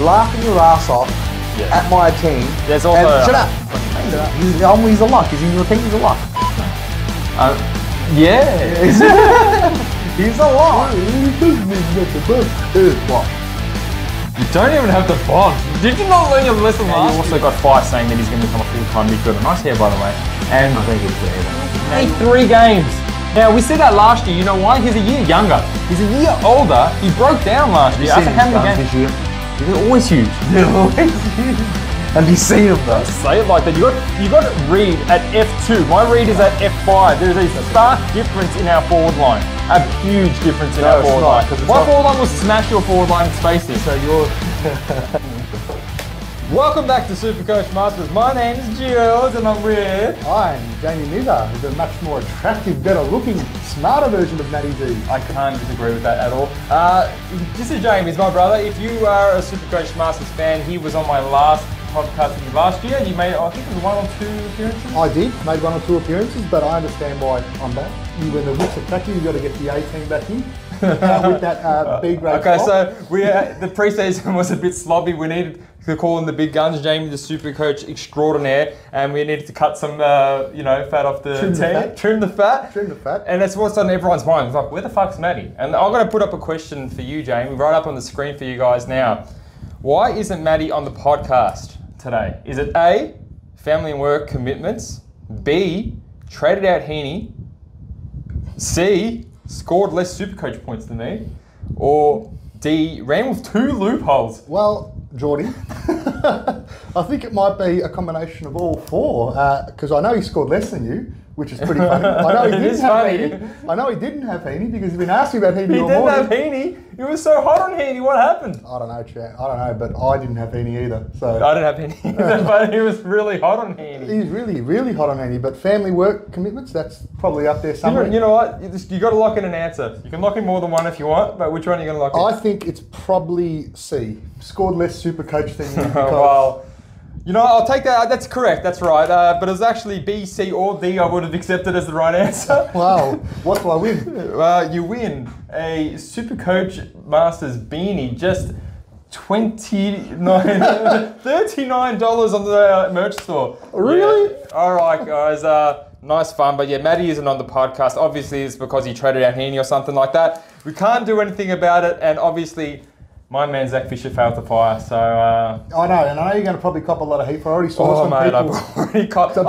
laughing your ass off at my team. There's also... shut up. He's a lock. He's in your team. He's a lock. Yeah. He's a lock. What? You don't even have to bond. Did you not learn your lesson last? You also got Fife saying that he's going to become a full-time midfielder. Nice hair, by the way. And I think it's there. 3 games. Now, we said that last year. You know why? He's a year younger. He's a year older. He broke down last year. After how many games? This year? They're always huge. They're always huge. Have you seen him though? Say it like that. You got Reed at F2. My Reed is at F5. There's a stark difference in our forward line. A huge difference in our forward line. My forward line will smash your forward line spacing. So you're... Welcome back to SuperCoach Masters. My name is Giles and I'm with... I'm Jamie Nizar, who's a much more attractive, better looking, smarter version of Matty Z. I can't disagree with that at all. This is Jamie, he's my brother. If you are a SuperCoach Masters fan, he was on my last podcast with you last year. You made, I think it was 1 or 2 appearances? I did, made 1 or 2 appearances, but I understand why I'm back. When the looks attack you, you've got to get the A team back in. With that B grade. Okay, so the pre-season was a bit sloppy. We needed to call in the big guns, Jamie, the SuperCoach extraordinaire, and we needed to cut some, fat off the team. Trim the fat. And that's what's on everyone's mind. It's like, where the fuck's Matty? And I'm going to put up a question for you, Jamie, right up on the screen for you guys now. Why isn't Matty on the podcast today? Is it A, family and work commitments, B, traded out Heeney, C, scored less SuperCoach points than me, or D, ran with 2 loopholes? Well, Geordie, I think it might be a combination of all 4, because I know he scored less than you, which is pretty funny. I know he didn't have Heeney. I know he didn't have Heeney because he's been asking about Heeney all morning. He didn't have Heeney. He was so hot on Heeney. What happened? I don't know, chat. I don't know, but I didn't have Heeney either. So I didn't have Heeney either, but he was really hot on Heeney. He's really, really hot on Heeney. But family work commitments, that's probably up there somewhere. You know what? You got to lock in an answer. You can lock in more than one if you want, but which one are you going to lock in? I think it's probably C. Scored less SuperCoach than you. Well, you know, I'll take that. That's correct. That's right. But it was actually B, C, or D. I would have accepted as the right answer. Wow. What do I win? You win a SuperCoach Masters beanie, just $39 on the merch store. Really? Yeah. All right, guys. Nice fun. But yeah, Matty isn't on the podcast. Obviously, it's because he traded out Heeney or something like that. We can't do anything about it, and obviously, my man Zach Fisher failed to fire, so... I know, and I know you're going to probably cop a lot of heat for. I already saw some people... I've already copped... I've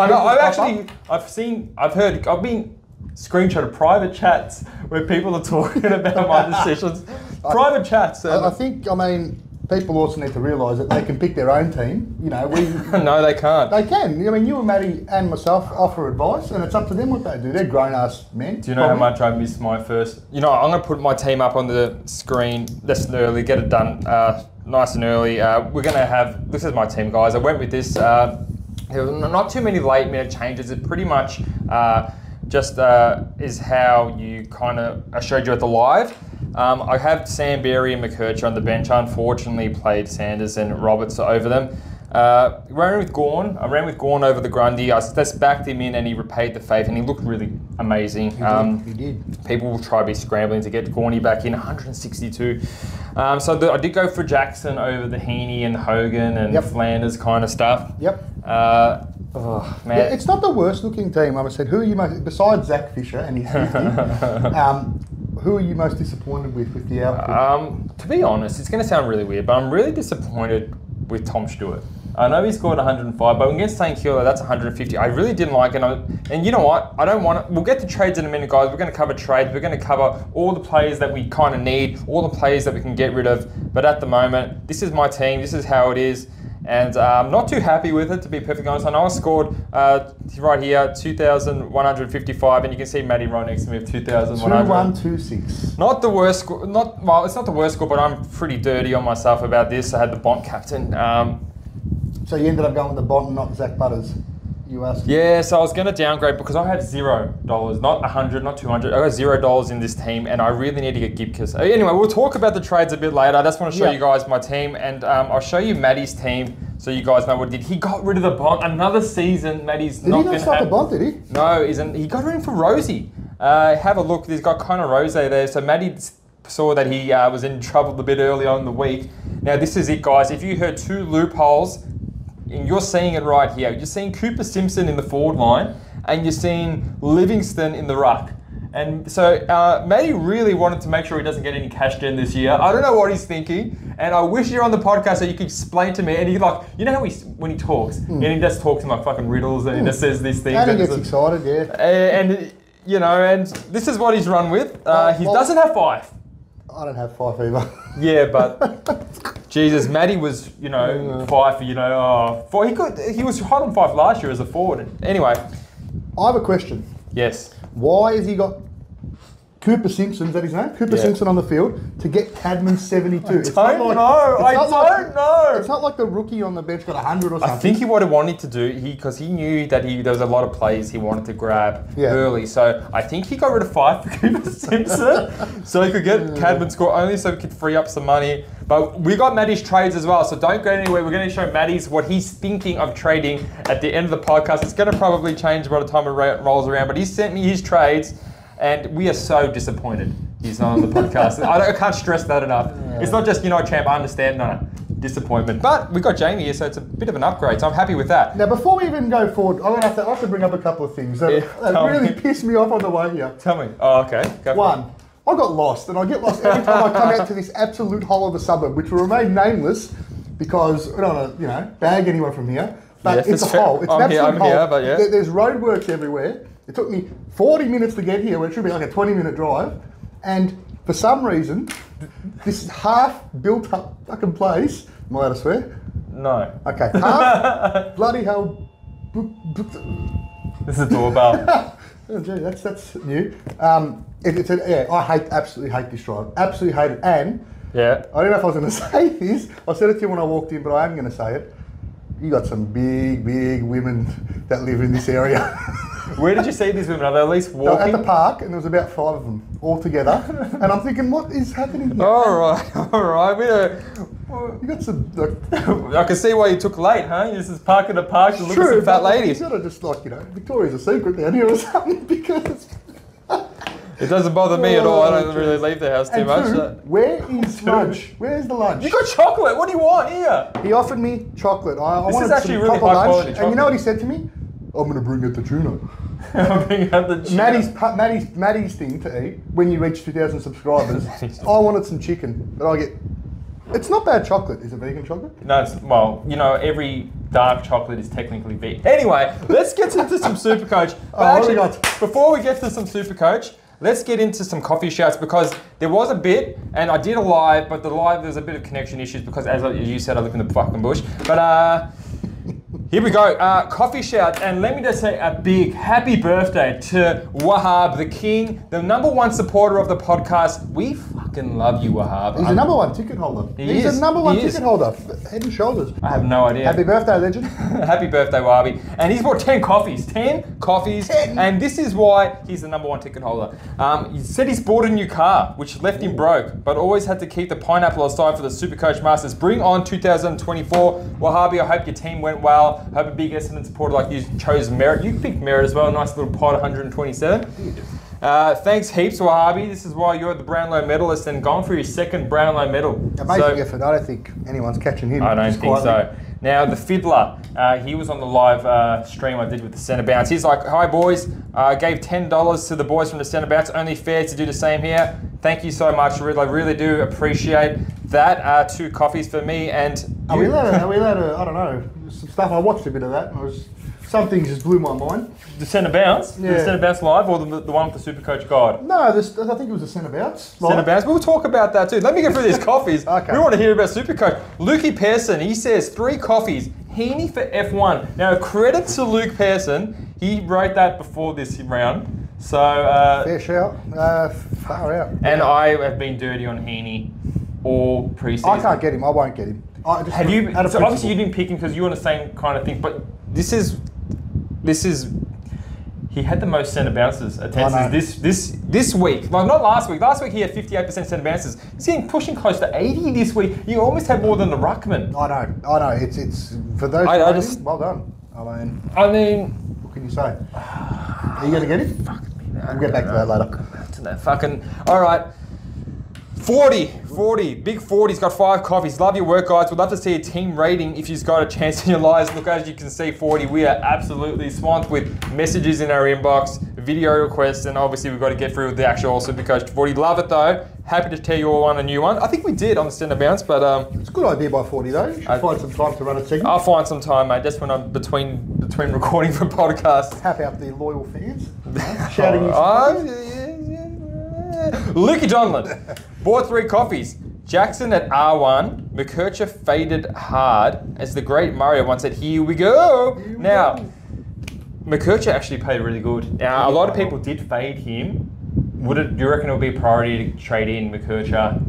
been screenshotted private chats where people are talking about my decisions. Private chats. I think, people also need to realise that they can pick their own team. You know, No, they can't. They can. I mean, you and Matty and myself offer advice, and it's up to them what they do. They're grown-ass men. Do you know how much I missed my first... You know, I'm going to put my team up on the screen this early, get it done nice and early. We're going to have... This is my team, guys. I went with this. There were not too many late-minute changes. It pretty much is how you kind of... I showed you at the live. I have Sam Berry and McKercher on the bench. I unfortunately played Sanders and Roberts over them. Ran with Gawn. I ran with Gawn over the Grundy. I just backed him in and he repaid the faith and he looked really amazing. He did. People will try to be scrambling to get Gawny back in, 162. I did go for Jackson over the Heeney and Hogan and Flanders kind of stuff. Yep. Oh, man. Yeah, it's not the worst looking team. I said, who are you most, besides Zach Fisher and his 50, who are you most disappointed with the output? To be honest, it's going to sound really weird, but I'm really disappointed with Tom Stewart. I know he scored 105, but against St Kilda, that's 150. I really didn't like it. And you know what? I don't want to... We'll get to trades in a minute, guys. We're going to cover trades. We're going to cover all the players that we kind of need, all the players that we can get rid of. But at the moment, this is my team. This is how it is. And I'm not too happy with it, to be perfectly honest. I know I scored right here, 2,155, and you can see Matty right next to me with 2,100. 2126. Not the worst score. Well, it's not the worst score, but I'm pretty dirty on myself about this. I had the Bont captain. So you ended up going with the Bont and not Zach Butters. You asked. Yeah, so I was going to downgrade because I had $0, not 100, not 200. I got $0 in this team, and I really need to get Gibkis. Anyway, we'll talk about the trades a bit later. I just want to show you guys my team, and I'll show you Matty's team so you guys know what he did. He got rid of the Bont. Another season, Matty's not going to have... Did he not start the Bont, did he? No, isn't. He got rid of him for Rosie. Have a look. He's got Connor Rose there. So Matty saw that he was in trouble a bit early on in the week. Now this is it, guys. If you heard 2 loopholes, and you're seeing it right here. You're seeing Cooper Simpson in the forward line, and you're seeing Livingston in the ruck. And so Matty really wanted to make sure he doesn't get any cash gen this year. I don't know what he's thinking, and I wish you're on the podcast so you could explain to me. And he like, you know how when he talks, and he just talks in like fucking riddles, and he just says these things. And he gets excited, yeah. And you know, and this is what he's run with. He doesn't have 5. I don't have 5 either. Yeah, but Jesus, Matty was, you know, 5 for, you know, 4. He was hot on 5 last year as a forward. Anyway, I have a question. Yes. Why has he got Cooper Simpson, is that his name? Cooper Simpson on the field to get Cadman 72. I don't know. It's not like the rookie on the bench got 100 or something. I think he would have wanted to do, because he knew that there was a lot of plays he wanted to grab early. So I think he got rid of 5 for Cooper Simpson so he could get Cadman score only so he could free up some money. But we got Matty's trades as well, so don't go anywhere. We're going to show Matty's what he's thinking of trading at the end of the podcast. It's going to probably change by the time it rolls around, but he sent me his trades. And we are so disappointed he's not on the podcast. I can't stress that enough. Yeah. It's not just, you know, champ, I understand, no, disappointment. But we got Jamie here, so it's a bit of an upgrade, so I'm happy with that. Now, before we even go forward, I have to bring up a couple of things that really pissed me off on the way here. Tell me. Oh, okay. One, I got lost, and I get lost every time I come out to this absolute hole of a suburb, which will remain nameless because I don't want to, you know, bag anyone from here. But it's a hole. It's an absolute hole. Here, but yeah. There's roadworks everywhere. It took me 40 minutes to get here when it should be like a 20-minute drive. And for some reason, this half built up fucking place, am I allowed to swear? No. Okay, half bloody hell. This is a doorbell. Oh gee, that's new. I absolutely hate this drive. Absolutely hate it. And I don't know if I was going to say this. I said it to you when I walked in, but I am going to say it. You got some big women that live in this area. Where did you see these women? Are they at least walking? At the park, and there was about 5 of them all together. And I'm thinking, what is happening here? All right. You got some. I can see why you took late, huh? You just park in the park to look at some fat ladies. You got to just Victoria's a secret down here or something because. It doesn't bother me at all. I don't really leave the house too much. Where is lunch? Where's the lunch? You got chocolate. What do you want here? He offered me chocolate. I this is actually really high quality chocolate. And you know what he said to me? I'm going to bring out the tuna. I'm bringing out the tuna. Matty's thing to eat when you reach 2,000 subscribers. I wanted some chicken, but I get. It's not bad chocolate. Is it vegan chocolate? No, well, you know, every dark chocolate is technically vegan. Anyway, let's get into some SuperCoach. Before we get to some SuperCoach, let's get into some coffee shouts because there was a bit, and I did a live, but the live there's a bit of connection issues because as you said, I live in the fucking bush. But here we go, coffee shout, and let me just say a big happy birthday to Wahab, the king, the #1 supporter of the podcast. We fucking love you, Wahab. He's the #1 ticket holder. He's the #1 ticket holder, head and shoulders. I have no idea. Happy birthday, legend. Happy birthday, Wahabi. And he's bought 10 coffees, 10 coffees, 10. And this is why he's the #1 ticket holder. He said he's bought a new car, which left him broke, but always had to keep the pineapple aside for the SuperCoach Masters. Bring on 2024. Wahabi, I hope your team went well. Hope a big Essendon supporter like you chose Merit. You picked Merit as well. Nice little pod, 127. Thanks heaps, Wahabi. This is why you're the Brownlow medalist and going for your 2nd Brownlow medal. Amazing effort. I don't think anyone's catching him. I don't think so. Now, the Fiddler, he was on the live stream I did with the Centre Bounce. He's like, hi boys, I gave $10 to the boys from the Centre Bounce. Only fair to do the same here. Thank you so much. I really do appreciate that. 2 coffees for me and Are we allowed to, I don't know, some stuff, I watched a bit of that. Some things just blew my mind. The Centre Bounce? Yeah. The Centre Bounce live or the one with the SuperCoach guide? No, I think it was the Centre Bounce. Centre Bounce. We'll talk about that too. Let me get through these coffees. Okay. We want to hear about SuperCoach. Lukey Pearson, he says 3 coffees. Heeney for F1. Now, credit to Luke Pearson. He wrote that before this round. So fair shout. Far out. And I have been dirty on Heeney all pre-season. I can't get him. I won't get him. Have you? So obviously you didn't pick him because you were on the same kind of thing. But this is. He had the most centre bounces attendances this week. Like not last week. Last week he had 58% centre bounces. He's getting pushing close to 80 this week. You almost had more than the ruckman. I know. It's for those. Well done. I mean, what can you say? Are you gonna get him? Fuck me, man. We'll get back to that later. Back to that fucking. All right. 40, big 40's got 5 coffees. Love your work, guys. Would love to see a team rating if you've got a chance in your lives. Look, as you can see, 40, we are absolutely swamped with messages in our inbox, video requests, and obviously we've got to get through with the actual SuperCoach 40. Love it though. Happy to tell you all on a new one. I think we did on the Centre Bounce, but it's a good idea by 40 though. You should find some time to run a segment. I'll find some time, mate. That's when I'm between recording for podcasts. Tap out the loyal fans. Shouting Lukey Donlan bought 3 coffees. Jackson at R1. McKercher faded hard. As the great Mario once said, here we go. Now, McKercher actually played really good. Now, a lot of people did fade him. Do you reckon it would be a priority to trade in McKercher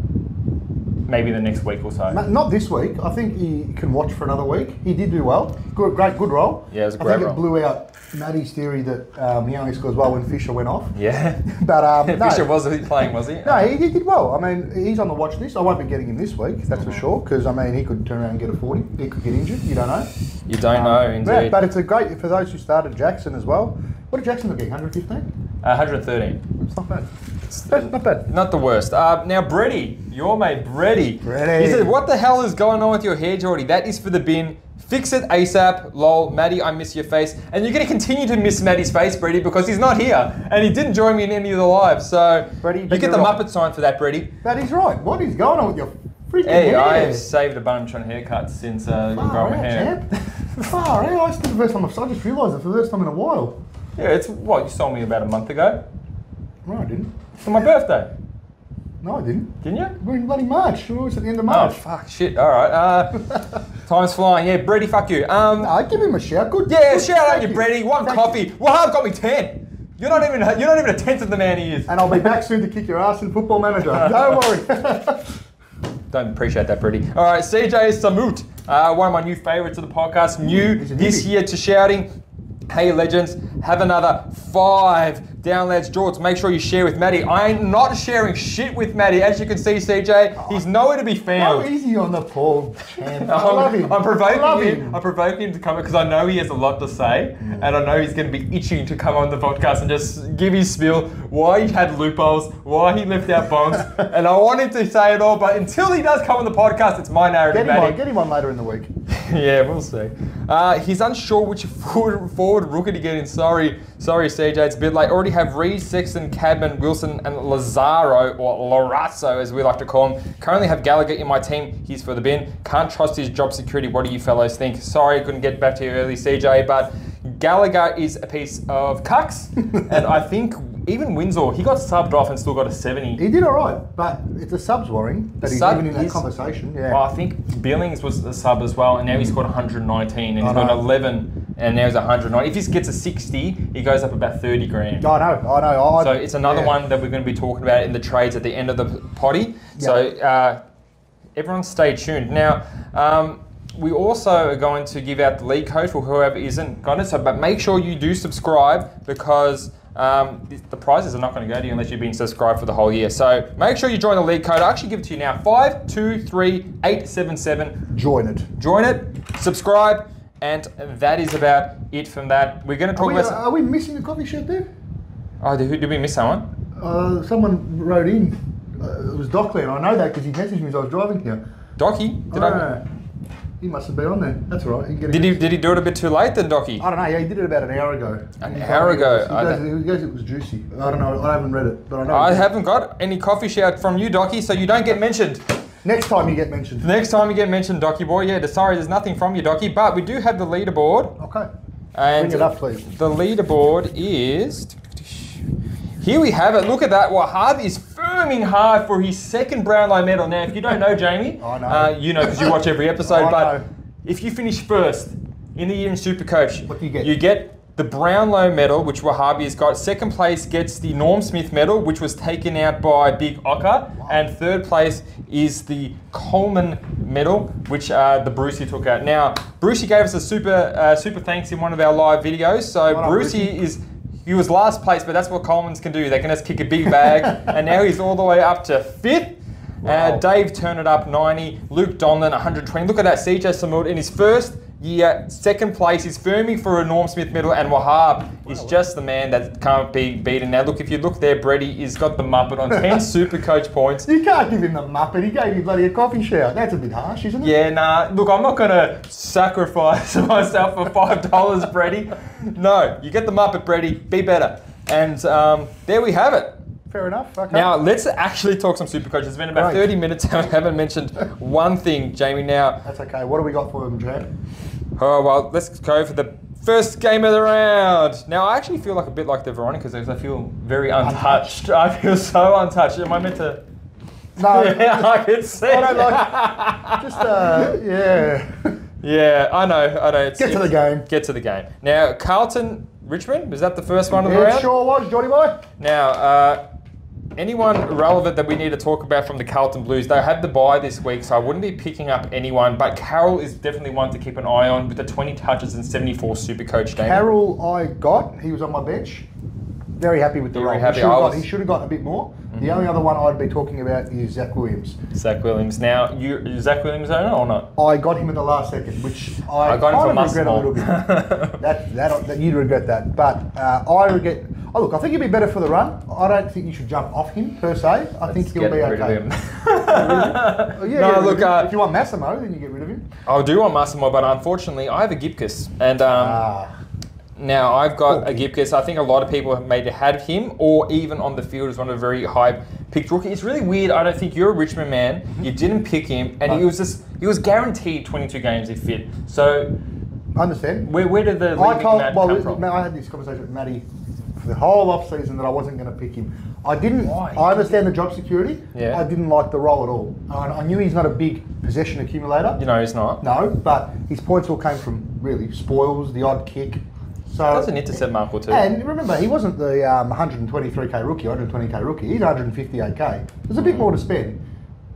maybe the next week or so? Not this week. I think he can watch for another week. He did do well. Good roll. Yeah, it was a great roll. I think it blew out Maddie's theory that he only scores well when Fisher went off. Yeah. But Fisher wasn't playing, was he? No, he did well. I mean, he's on the watch list. I won't be getting him this week, that's for sure, because I mean, he could turn around and get a 40. He could get injured. You don't know. You don't know, indeed. Yeah, but it's a great for those who started Jackson as well. What did Jackson look at? 115? 113. It's not bad. Not bad. Not the worst. Now, Breddy, your mate Breddy. Breddy. He said, what the hell is going on with your hair, Geordie? That is for the bin. Fix it ASAP. Lol, Maddie, I miss your face. And you're going to continue to miss Maddie's face, Breddy, because he's not here. And he didn't join me in any of the lives. So, Breddy, you get the Muppet sign for that, Breddy. That is right. What is going on with your freaking Hey, hair? I have saved a bunch on haircuts since growing hair. Far out. It's the first time I just realised it for the first time in a while. Yeah, it's what you told me about a month ago. No, I didn't. For my birthday. No, I didn't. Didn't you? We're in bloody March. It was at the end of March. Oh, fuck, shit. All right. Time's flying. Yeah, Breddy, fuck you. No, give him a shout. Good. Yeah, good, shout out you, Breddy. One Thank coffee. You. Wahab got me 10. You're not even a tenth of the man he is. And I'll be back soon to kick your ass in Football Manager. Don't worry. Don't appreciate that, Breddy. All right, CJ Samut. One of my new favourites of the podcast. New this year to shouting. Hey legends, have another 5 down, lads. George, make sure you share with Maddie. I ain't not sharing shit with Maddie. As you can see, CJ, he's nowhere to be found. Go easy on the Paul champ. I love him. I'm provoking him to come because I know he has a lot to say, and I know he's going to be itching to come on the podcast and just give his spiel, why he had loopholes, why he left out bonds, and I want him to say it all, but until he does come on the podcast, it's my narrative, Maddie. Get him on later in the week. Yeah, we'll see. He's unsure which forward rookie to get in. Sorry, CJ, it's a bit late. Already have Reed, Sexton, Cadman, Wilson, and Lazaro, or Lorazzo, as we like to call him. Currently have Gallagher in my team. He's for the bin. Can't trust his job security. What do you fellows think? Sorry, I couldn't get back to you early, CJ, but Gallagher is a piece of cucks, and I think even Windsor, he got subbed off and still got a 70. He did all right, but it's a subs worrying that he's even in that conversation. Yeah. Well, I think Billings was the sub as well, and now he's got 119, and he's got 11, and now he's 109. If he gets a 60, he goes up about 30 grand. I know. So it's another one that we're going to be talking about in the trades at the end of the potty. Yep. So everyone stay tuned. Now, we also are going to give out the league code for whoever isn't got it. So, but make sure you do subscribe because the prizes are not going to go to you unless you've been subscribed for the whole year. So make sure you join the league code. I'll actually give it to you now. 523877. Join it. Join it. Subscribe. And that is about it from that. We're going to talk about... Are we missing the coffee shirt there? Oh, did we miss someone? Someone wrote in. It was Dockley, and I know that because he messaged me as I was driving here. Docky? He must have been on there. That's all right. Did he do it a bit too late then, Docky? I don't know. Yeah, he did it about an hour ago. An hour ago? He goes it was juicy. I don't know. I haven't read it, but I know. I haven't got any coffee shout from you, Docky, so you don't get mentioned. Next time you get mentioned. Next time you get mentioned, Docky boy. Yeah, sorry, there's nothing from you, Docky, but we do have the leaderboard. Okay. And bring it up, please. The leaderboard is... Here we have it. Look at that. Wahab is firming hard for his second Brownlow medal. Now, if you don't know, Jamie, I know. You know because you watch every episode, but if you finish first in the year in SuperCoach, what do you get? You get the Brownlow medal, which Wahhabi has got. Second place gets the Norm Smith medal, which was taken out by Big Ocker. Wow. And third place is the Coleman medal, which the Brucey took out. Now, Brucey gave us a super thanks in one of our live videos. So Brucey he was last place, but that's what Coleman's can do. They can just kick a big bag, and now he's all the way up to 5th. Wow. Dave turned it up 90. Luke Donlan 120. Look at that, CJ Samud in his first Yeah, second place is firming for a Norm Smith medal, and Wahab is just the man that can't be beaten. Now, look, if you look there, Brady has got the Muppet on 10 SuperCoach points. You can't give him the Muppet. He gave you bloody a coffee shower. That's a bit harsh, isn't it? Yeah, nah. Look, I'm not going to sacrifice myself for $5, Brady. No, you get the Muppet, Brady. Be better. And there we have it. Fair enough. Okay. Now, let's actually talk some SuperCoach. It's been about 30 minutes and I haven't mentioned one thing, Jamie. Now, that's okay. What do we got for him, Jam? Oh, well, let's go for the first game of the round. Now, I actually feel like a bit like the Veronicas because I feel very untouched. I feel so untouched. Am I meant to? No. Yeah, I can see. I don't like. Just yeah. Yeah, I know. Get to the game. Get to the game. Now, Carlton, Richmond, was that the first one of the round? It sure was, Johnny boy. Now, anyone relevant that we need to talk about from the Carlton Blues? They had the bye this week, so I wouldn't be picking up anyone, but Carroll is definitely one to keep an eye on with the 20 touches and 74 SuperCoach. Carroll he was on my bench. Very happy with the role. He should have gotten a bit more. Mm-hmm. The only other one I'd be talking about is Zach Williams. Zach Williams. Now, Zach Williams owner or not? I got him in the last second, which I got him for regret a little bit. that you'd regret that, but I regret. Oh look, I think he'd be better for the run. I don't think you should jump off him per se. I think he'll be okay. If you want Massimo, then you get rid of him. I do want Massimo, but unfortunately, I have a Gipkus, and now I've got a Gipkus. I think a lot of people have maybe had him, or even on the field as one of the very high picked rookie. It's really weird. I don't think you're a Richmond man. Mm-hmm. You didn't pick him, and he was guaranteed 22 games if fit. So I understand. Where did the come from? I had this conversation with Matty for the whole off season that I wasn't going to pick him. I didn't. Why? I understand the job security. Yeah. I didn't like the role at all. I knew he's not a big possession accumulator. You know he's not. No, but his points all came from really spoils, the odd kick. So that's an intercept mark or two. And remember, he wasn't the 123k rookie, 120k rookie. He's 158k. There's a bit more to spend.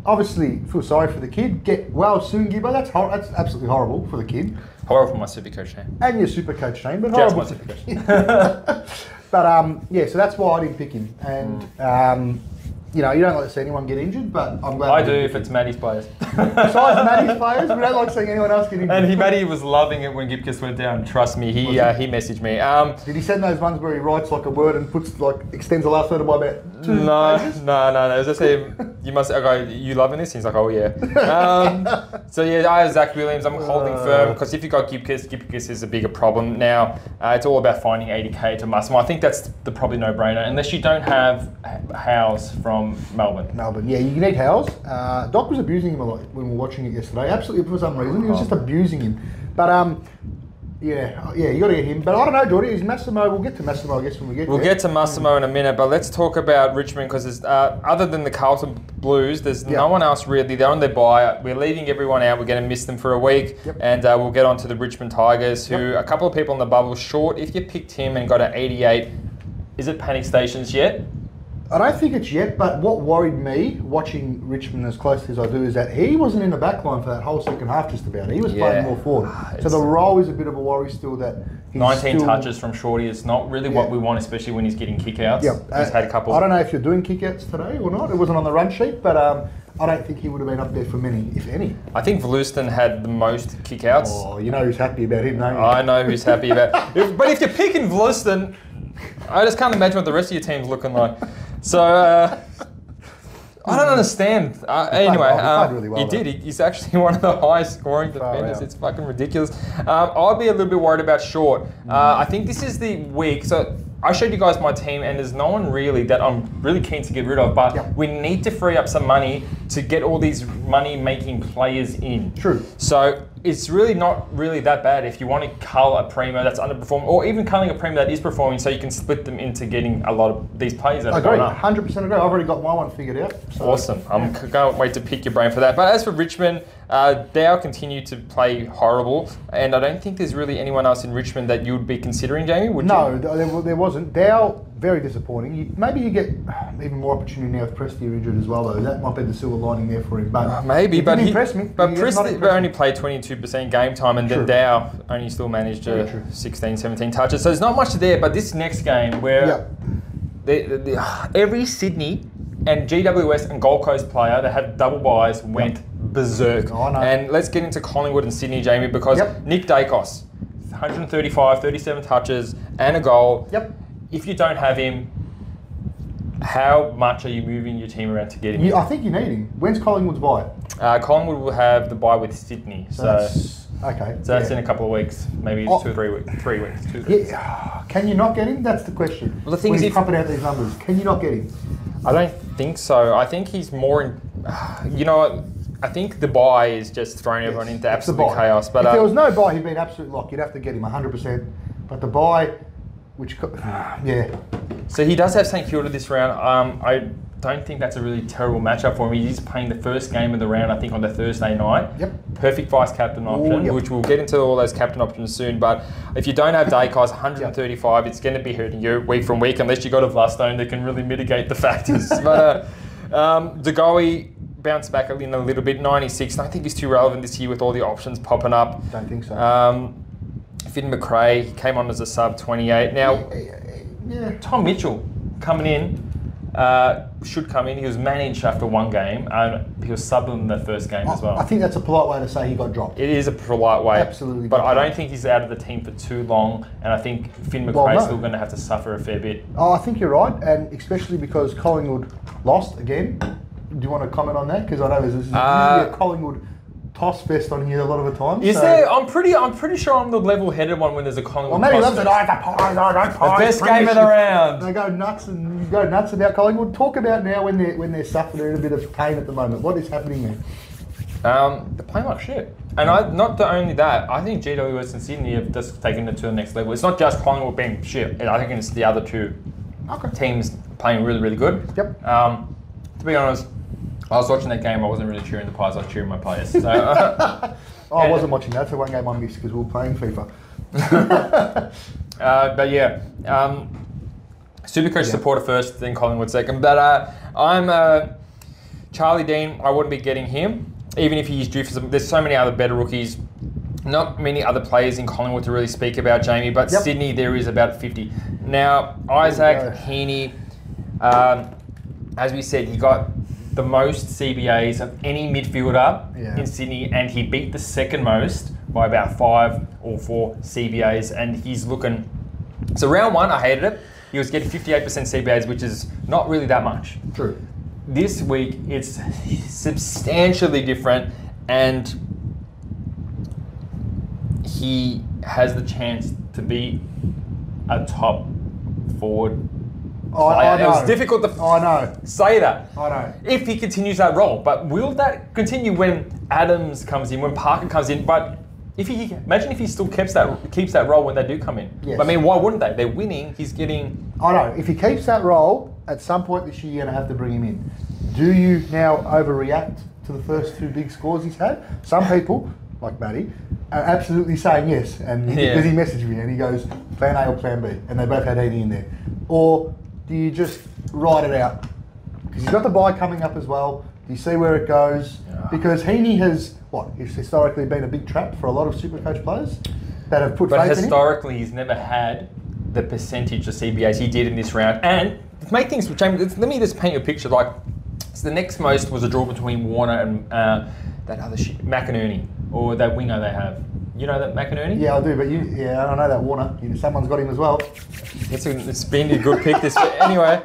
Obviously, feel sorry for the kid. Get well soon, Gibbo. That's absolutely horrible for the kid. Horrible for my SuperCoach name. And your SuperCoach name, but horrible. Just my SuperCoach. But so that's why I didn't pick him. And you don't like to see anyone get injured, but I'm glad. I do if it's Matty's players. Besides Matty's players, we don't like seeing anyone else get injured. And Matty was loving it when Gipkus went down. Trust me, he messaged me. Did he send those ones where he writes like a word and extends the last letter by about 2 pages? No. It was just saying, you must. Okay, you loving this? He's like, oh yeah. I have Zach Williams. I'm holding firm because if you got Gipkus is a bigger problem. Now it's all about finding 80k to Massimo. I think that's the probably no-brainer unless you don't have Howes from Melbourne. Yeah, you need Howes. Doc was abusing him a lot when we were watching it yesterday. Absolutely, for some reason, he was just abusing him. But you got to get him. But I don't know, Jordy. Is Massimo? We'll get to Massimo, I guess, when we get there. We'll get to Massimo in a minute. But let's talk about Richmond because other than the Carlton Blues, there's no one else really. They're on their bye. We're leaving everyone out. We're going to miss them for a week, and we'll get on to the Richmond Tigers, who a couple of people on the bubble short. If you picked him and got an 88, is it panic stations yet? I don't think it's yet, but what worried me watching Richmond as closely as I do is that he wasn't in the back line for that whole second half just about. He was playing more forward. So the role is a bit of a worry still that he's 19 touches from Shorty is not really what we want, especially when he's getting kickouts. He's had a couple. I don't know if you're doing kickouts today or not. It wasn't on the run sheet, but I don't think he would have been up there for many, if any. I think Vlooston had the most kickouts. Oh, you know who's happy about him, don't you? I know who's happy about but if you're picking Vlooston, I just can't imagine what the rest of your team's looking like. So, I don't understand. He did. He's actually one of the highest scoring defenders. It's fucking ridiculous. I'll be a little bit worried about Short. I think this is the week. So, I showed you guys my team, and there's no one really that I'm really keen to get rid of, but we need to free up some money to get all these money-making players in. True. So it's really not really that bad if you want to cull a primo that's underperforming, or even culling a primo that is performing, so you can split them into getting a lot of these players that are going up. 100% agree. I've already got my one figured out. So. Awesome. I can't wait to pick your brain for that. But as for Richmond, Dow continue to play horrible, and I don't think there's really anyone else in Richmond that you would be considering, Jamie, would you? No, there wasn't. Dow, very disappointing. Maybe you get even more opportunity now with Presty injured as well, though. That might be the silver lining there for him. But maybe, he but didn't impress me. But Presty only played 22% game time, and then Dow only still managed 16, 17 touches. So there's not much there, but this next game where every Sydney and GWS and Gold Coast player that had double buys went berserk. I know. And let's get into Collingwood and Sydney, Jamie, because Nick Dacos, 135, 37 touches and a goal. Yep. If you don't have him, how much are you moving your team around to get him? I think you need him. When's Collingwood's bye? Collingwood will have the bye with Sydney. So that's in a couple of weeks, maybe 2 or 3 weeks. 3 weeks. 2 weeks. Yeah. Can you not get him? That's the question. Well, the thing is, pumping out these numbers, can you not get him? I don't think so. I think he's more in. You know what? I think the bye is just throwing everyone into absolute chaos. But if there was no bye, he'd be an absolute lock. You'd have to get him 100%. But the bye, So he does have St Kilda this round. I don't think that's a really terrible matchup for him. He's playing the first game of the round, I think, on the Thursday night. Yep. Perfect vice captain option, which we'll get into all those captain options soon. But if you don't have Dacos, 135, it's going to be hurting you week from week, unless you got a Vlastone that can really mitigate the factors. But Degoe bounced back in a little bit, 96. I don't think he's too relevant this year with all the options popping up. Don't think so. Finn McRae came on as a sub 28. Now, Tom Mitchell coming in. Should come in. He was managed after one game. He was subbed in the first game as well. I think that's a polite way to say he got dropped. It is a polite way. Absolutely. But I don't think he's out of the team for too long, and I think Finn McRae's still going to have to suffer a fair bit. Oh, I think you're right, and especially because Collingwood lost again. Do you want to comment on that? Because I know there's usually a Collingwood toss fest on here a lot of the time. Is there? I'm pretty sure I'm the level-headed one when there's a Collingwood toss fest. The best game of the round. They go nuts about Collingwood. Talk about now when they're suffering a bit of pain at the moment. What is happening there? They're playing like shit. And not only that, I think GWS and Sydney have just taken it to the next level. It's not just Collingwood being shit. I think it's the other two teams playing really, really good. Yep. To be honest, I was watching that game. I wasn't really cheering the Pies. I was cheering my players. So, I wasn't watching that. So one game I missed because we were playing FIFA. Supercoach supporter first, then Collingwood second. But I'm Charlie Dean. I wouldn't be getting him, even if he's due for some. There's so many other better rookies. Not many other players in Collingwood to really speak about, Jamie. But Sydney, there is about 50. Now, Isaac Heeney, as we said, he got the most CBAs of any midfielder in Sydney, and he beat the second most by about 5 or 4 CBAs, and he's looking... So round one, I hated it. He was getting 58% CBAs, which is not really that much. True. This week, it's substantially different, and he has the chance to be a top forward. It was difficult to say that. I know. If he continues that role. But will that continue when Adams comes in, when Parker comes in? But imagine if he still keeps that role when they do come in. Yes. I mean, why wouldn't they? They're winning. He's getting... I know. If he keeps that role, at some point this year, you're going to have to bring him in. Do you now overreact to the first 2 big scores he's had? Some people, like Matty, are absolutely saying yes. And because he messaged me and he goes, plan A or plan B. And they both had Heeney in there. Or... do you just ride it out? Because he's got the bye coming up as well. Do you see where it goes? Because Heeney has, he's historically been a big trap for a lot of Supercoach players that have put faith in him. But historically, he's never had the percentage of CBAs he did in this round. And to make things, James, let me just paint you a picture. So the next most was a draw between Warner and that other shit, McInerney, or that winger they have. You know that McInerney? Yeah, I do, but I know that Warner. Someone's got him as well. It's been a good pick this week. Anyway.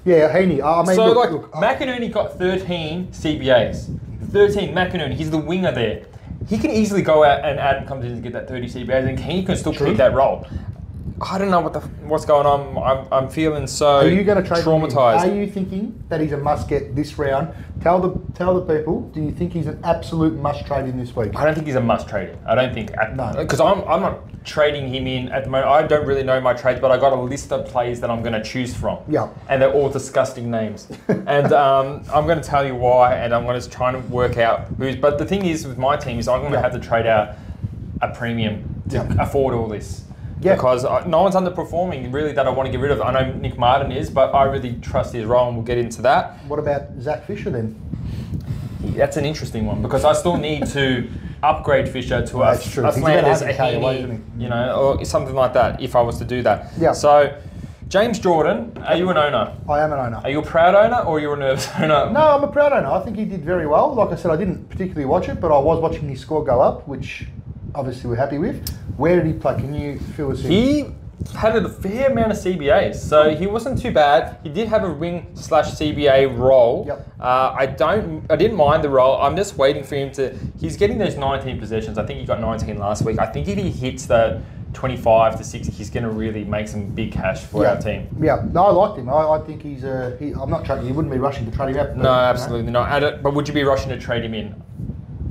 Heeney. McInerney got 13 CBAs. 13, McInerney. He's the winger there. He can easily go out and Adam comes in and get that 30 CBAs, and Heeney can still keep that role. I don't know what's going on. I'm feeling so traumatized. Are you thinking that he's a must get this round? Tell the people. Do you think he's an absolute must trade in this week? I don't think he's a must trade. I don't think. No. Because I'm not trading him in at the moment. I don't really know my trades, but I got a list of players that I'm going to choose from. Yeah. And they're all disgusting names. And I'm going to tell you why, and I'm going to try and work out who's. But the thing is with my team is I'm going to have to trade out a premium to afford all this. Yeah. Because no one's underperforming really that I want to get rid of. I know Nick Martin is, but I really trust his role, and we'll get into that. What about Zach Fisher then? That's an interesting one because I still need to upgrade Fisher to a Flanders, a Heeney, or something like that if I was to do that. Yeah. So James Jordan, are you an owner? I am an owner. Are you a proud owner or are you a nervous owner? No, I'm a proud owner. I think he did very well. Like I said, I didn't particularly watch it, but I was watching his score go up, which obviously we're happy with. Where did he play? Can you fill us in? He had a fair amount of CBAs, so he wasn't too bad. He did have a wing/CBA role. Yep. I didn't mind the role. I'm just waiting for him to. He's getting those 19 possessions. I think he got 19 last week. I think if he hits the 25 to 60, he's going to really make some big cash for our team. Yeah, no, I liked him. I think he's. I'm not trading. You wouldn't be rushing to trade him out. No, absolutely not. But would you be rushing to trade him in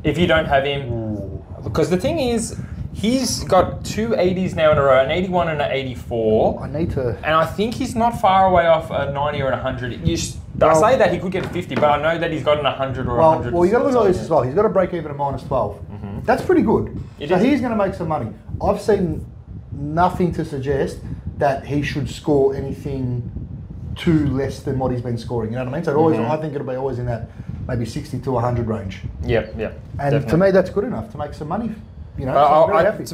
if you don't have him? Ooh. Because the thing is, he's got 2 80s now in a row, an 81 and an 84. I need to. And I think he's not far away off a 90 or a 100. I say that he could get a 50, but I know that he's got an 100 or a 100. Well, you got to look at this as well. He's got a break even at -12. Mm-hmm. That's pretty good. So he's going to make some money. I've seen nothing to suggest that he should score anything too less than what he's been scoring. You know what I mean? So always, I think it'll be always in that maybe 60 to 100 range. Yep. And definitely. To me, that's good enough to make some money. You know, so I'm very happy.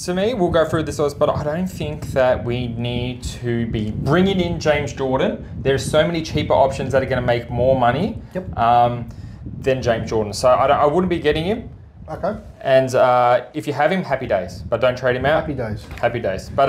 To me, we'll go through this, but I don't think that we need to be bringing in James Jordan. There's so many cheaper options that are going to make more money than James Jordan. So I wouldn't be getting him. Okay. And if you have him, happy days. But don't trade him out. Happy days. Happy days. But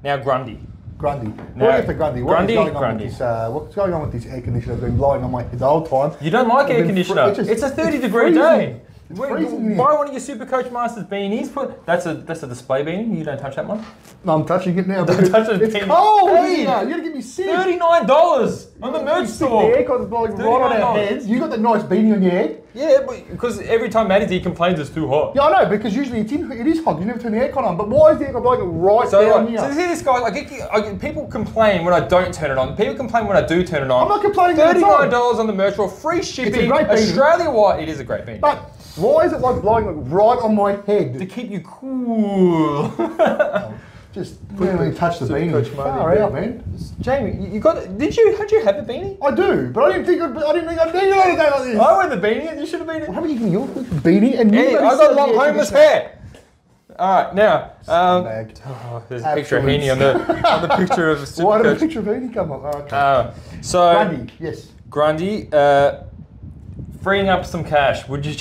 now Grundy. What is Grundy? What's going on with this air conditioner? I've been blowing on my head the whole time. You don't like air conditioner? It's a 30-degree day. Buy one of your SuperCoach Masters beanies. That's a display beanie. You don't touch that one. No, I'm touching it now. Don't touch it. It's cold. You're gonna give me sick. $39 on the merch store. The aircon's blowing right on our heads. You got the nice beanie on your head. Yeah, because every time Maddie's he complains it's too hot. Yeah, I know, because usually it is hot. You never turn the aircon on. But why is the aircon blowing right down here? So see this guy. People complain when I don't turn it on. People complain when I do turn it on. I'm not complaining. $39 on the merch store, free shipping. It's a great beanie. Australia-wide, it is a great beanie. But why is it like blowing right on my head? To keep you cool. Just really touch the beanie. Far out, man. Jamie, you got? How'd you have a beanie? I do, but I didn't think I'd need it on a day like this. I wear the beanie, and you should have been. What happened? You your beanie and I got long homeless hair. All right, now. There's a picture of Heeney on the picture of SuperCoach. Why did a picture of Heeney come up? Okay. Grundy, yes. Grundy, freeing up some cash, would you?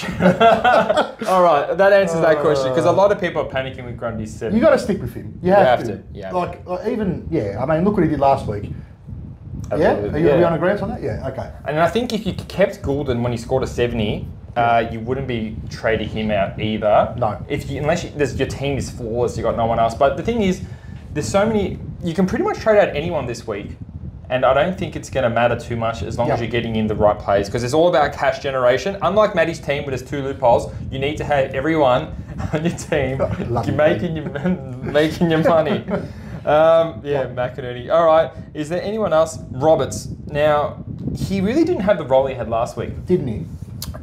All right, that answers that question because a lot of people are panicking with Grundy's 7. You got to stick with him. You have to. Yeah. Like even I mean, look what he did last week. Absolutely. Yeah, are you on agreement on that? Yeah, okay. And I think if you kept Goulden when he scored a 70, you wouldn't be trading him out either. No. Unless your team is flawless, you got no one else. But the thing is, there's so many. You can pretty much trade out anyone this week. And I don't think it's going to matter too much as long as you're getting in the right players because it's all about cash generation. Unlike Maddie's team where there's 2 loopholes, you need to have everyone on your team making your money. McInerney. All right. Is there anyone else? Roberts. Now, he really didn't have the role he had last week. Didn't he?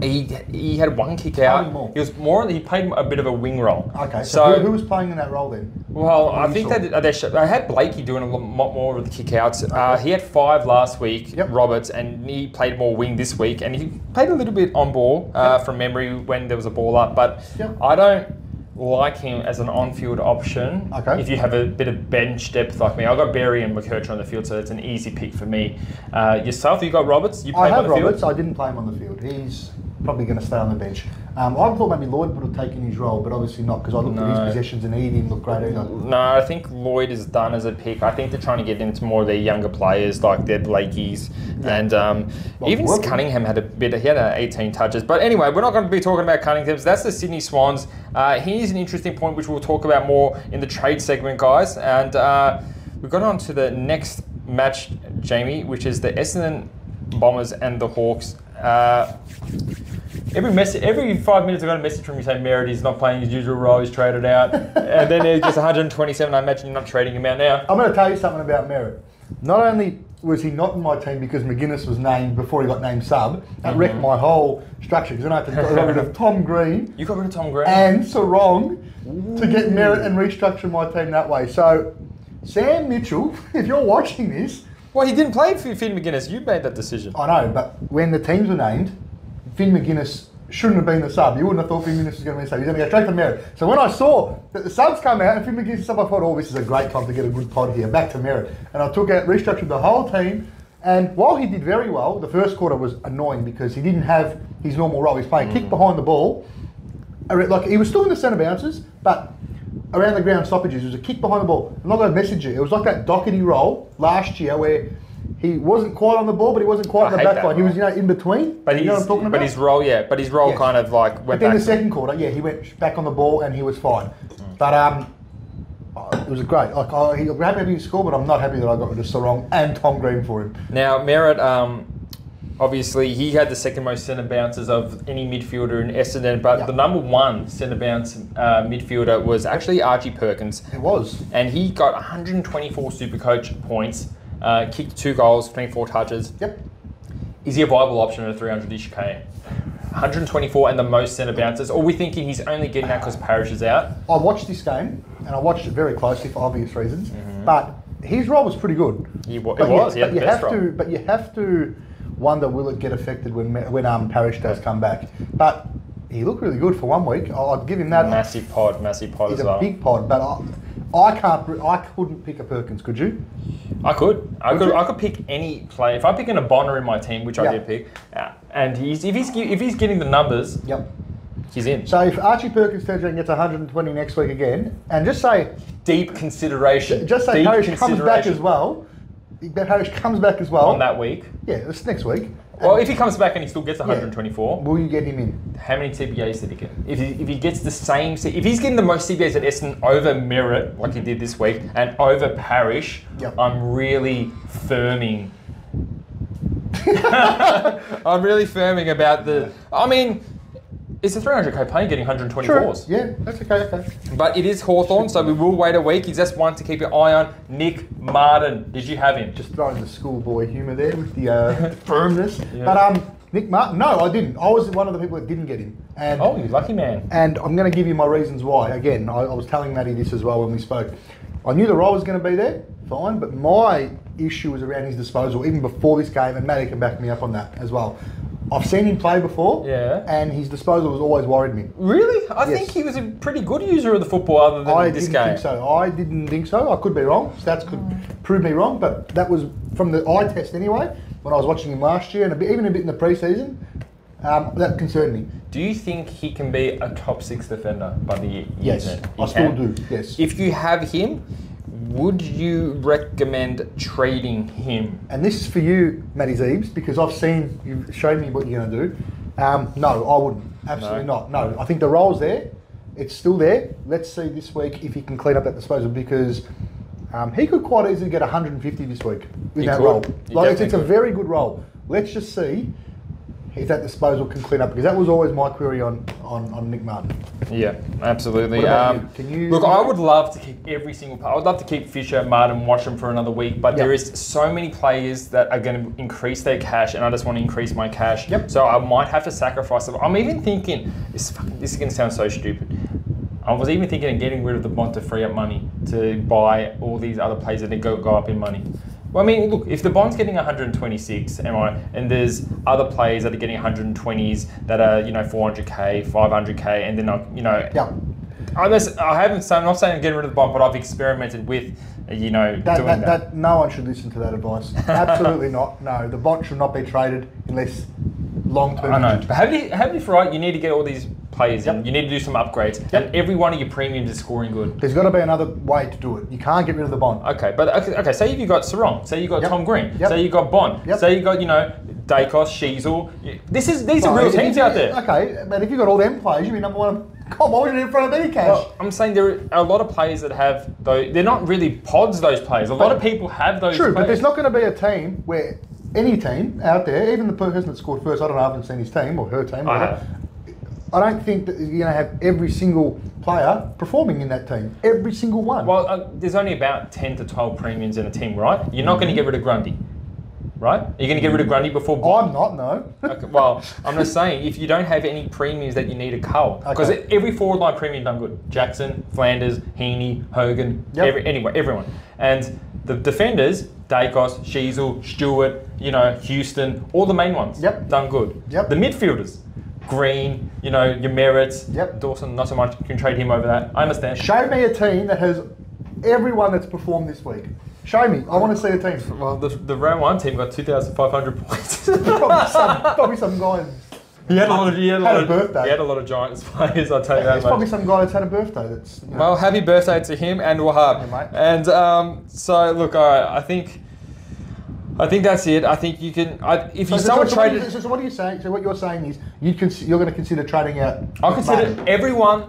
He had 1 kick out. He was he played a bit of a wing role. Okay, so who was playing in that role then? Well, I think that they had Blakey doing a lot more of the kick outs. Okay. He had 5 last week, Roberts, and he played more wing this week, and he played a little bit on ball from memory when there was a ball up, but I don't like him as an on-field option if you have a bit of bench depth like me. I've got Berry and McKercher on the field, so it's an easy pick for me. Yourself, you got Roberts? You play him on the Roberts. field? I didn't play him on the field. He's probably going to stay on the bench. I thought maybe Lloyd would have taken his role, but obviously not because I looked at his possessions and he didn't look great either. No, I think Lloyd is done as a pick. I think they're trying to get into more of their younger players like their Blakeys and even Cunningham had he had 18 touches. But anyway, we're not going to be talking about Cunningham. That's the Sydney Swans. Here's an interesting point which we'll talk about more in the trade segment, guys. And we've got on to the next match, Jamie, which is the Essendon Bombers and the Hawks. Every 5 minutes I got a message from you saying Merritt is not playing his usual role, he's traded out. And then he gets 127, I imagine you're not trading him out now. I'm going to tell you something about Merritt. Not only was he not in my team because McGuinness was named before he got named sub, that wrecked my whole structure because then I had to get rid of Tom Green. You got rid of Tom Green? And Sarong to get Merritt and restructure my team that way. So, Sam Mitchell, if you're watching this... Well, he didn't play for Finn McGuinness. You made that decision. I know, but when the teams were named, Finn McGuinness shouldn't have been the sub. You wouldn't have thought Finn Magic was going to be the sub. He's going to go straight to Merritt. So when I saw that the subs come out and Finn Magic is the sub, I thought, oh, this is a great time to get a good pod here. Back to Merritt. And I took out, restructured the whole team. And while he did very well, the first quarter was annoying because he didn't have his normal role. He's playing kick behind the ball. Like, he was still in the centre bounces, but around the ground stoppages, it was a kick behind the ball. I'm not going to message you. It was like that Doherty role last year where he wasn't quite on the ball, but he wasn't quite on the back line. He was, in between. But you know what I'm talking about? But his role, kind of like went back. But then the second quarter, he went back on the ball and he was fine. But it was great. Like, I'm happy he scored, but I'm not happy that I got rid of Sarong and Tom Green for him. Now, Merritt, obviously, he had the second most centre bounces of any midfielder in Essendon, but the number one centre bounce midfielder was actually Archie Perkins. It was. And he got 124 SuperCoach points. Kicked 2 goals, 24 touches. Yep. Is he a viable option at a 300-ish K? 124 and the most centre bounces. Or are we thinking he's only getting that because Parrish is out? I watched this game, and I watched it very closely for obvious reasons, but his role was pretty good. He had the best role. But you have to wonder, will it get affected when Parrish does come back? But he looked really good for 1 week. I'd give him that. Massive pod as well. He's a big pod, but I couldn't pick a Perkins, could you? I could pick any player. If I pick in a Bonner in my team, which I did pick, and if he's getting the numbers, he's in. So if Archie Perkins turns around and gets 120 next week again, and just say deep consideration, just say Parrish comes back as well. Parrish comes back as well on that week. Yeah, it's next week. Well, if he comes back and he still gets 124, will you get him in? How many CBAs did he get? If he gets the same, if he's getting the most CBAs at Essendon over Merritt, like he did this week, and over Parrish, I'm really firming. I'm really firming about the. I mean, it's a 300k plane getting 124s. True. Yeah, that's okay. But it is Hawthorn, so we will wait a week. He's just one to keep your eye on. Nick Martin, did you have him? Just throwing the schoolboy humour there with the firmness. But Nick Martin, no, I didn't. I was one of the people that didn't get him. And, you lucky man. And I'm going to give you my reasons why. Again, I was telling Matty this as well when we spoke. I knew the role was going to be there, fine, but my issue was around his disposal, even before this game, and Matty can back me up on that as well. I've seen him play before, and his disposal has always worried me. Really? I think he was a pretty good user of the football other than this game. I didn't think so. I could be wrong. Stats could prove me wrong, but that was from the eye test anyway, when I was watching him last year, and even a bit in the pre-season, that concerned me. Do you think he can be a top 6 defender by the year? Yes, I still do, yes. If you have him, would you recommend trading him? And this is for you, Matty Zeebs, because you've shown me what you're going to do. No, I wouldn't. Absolutely not. No, I think the role's there. It's still there. Let's see this week if he can clean up that disposal, because he could quite easily get 150 this week with that role. It's a very good role. Let's just see if that disposal can clean up, because that was always my query on Nick Martin. Yeah, absolutely. Look, I would love to keep every single player. I would love to keep Fisher, Martin, watch them for another week, but there is so many players that are going to increase their cash, and I just want to increase my cash. So I might have to sacrifice them. I'm even thinking, this is going to sound so stupid. I was even thinking of getting rid of the bond to free up money to buy all these other players that go up in money. Well, I mean, look, if the bond's getting 126, and there's other players that are getting 120s that are, 400k, 500k, and then, I'm not saying I'm getting rid of the bond, but I've experimented with, doing that. No one should listen to that advice. Absolutely not. No, the bond should not be traded unless long-term. I know. But have you for right, you need to get all these players in. You need to do some upgrades. And every one of your premiums is scoring good. There's got to be another way to do it. You can't get rid of the bond. Okay, say you got Sarong, say you got Tom Green, say you got Bond, say you got, Dacos, Sheasel. These are real teams out there. Okay, but if you've got all them players, you'd be number one. Come on, why would you in front of any cash? Well, I'm saying there are a lot of players that have those. They're not really pods, those players. A lot of people have those players. But there's not going to be a team where any team out there, even the person that scored first, I don't know, I haven't seen his team or her team. I don't think that you're going to have every single player performing in that team. Every single one. Well, there's only about 10 to 12 premiums in a team, right? You're not going to get rid of Grundy, right? Are you going to get rid of Grundy before Bond? I'm not, no. Okay, well, I'm just saying, if you don't have any premiums that you need to cull, because every forward line premium done good. Jackson, Flanders, Heeney, Hogan, everyone. And the defenders, Dacos, Sheasel, Stewart, Houston, all the main ones, done good. The midfielders, Green, you know, your merits. Yep. Dawson, not so much. You can trade him over that. I understand. Show me a team that has everyone that's performed this week. Show me. I want to see a team. Well, the round 1 team got 2,500 points. probably some guy. He had a lot of birthday. He had a lot of Giants players. I'll tell you that. There's probably some guy that's had a birthday. That's Well, happy birthday to him and Wahab. Yeah, mate. And so look, all right. I think that's it. I think you can. If you someone traded. So what are you saying? So what you're saying is you're going to consider trading out. I'll consider everyone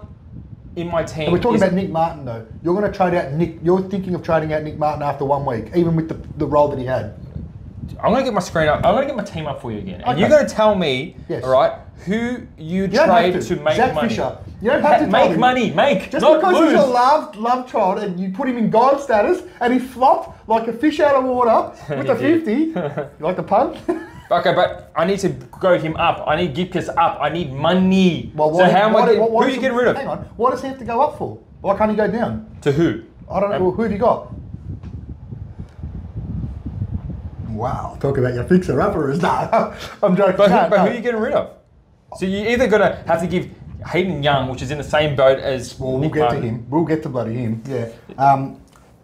in my team. And we're talking about Nick Martin though. You're going to trade out Nick. You're thinking of trading out Nick Martin after 1 week, even with the role that he had. I'm going to get my screen up. I'm going to get my team up for you again. And Okay. you're going to tell me, yes. all right, who you trade to make Zach money. Fisher. You don't have to make money. Just not because lose. he's a love child and you put him in God status and he flopped like a fish out of water with a 50. You like the pun? Okay, but I need to go him up. I need Gipkus up. I need money. Well, so how am I getting, who are you getting rid of? Hang on. Why does he have to go up for? Why can't he go down? To who? I don't know. Well, who have you got? Wow. Talk about your fixer-uppers. No, I'm joking. But who are you getting rid of? So you're either going to have to give Hayden Young, which is in the same boat as Well, we'll Nick get Martin. to him. We'll get to bloody him. Yeah.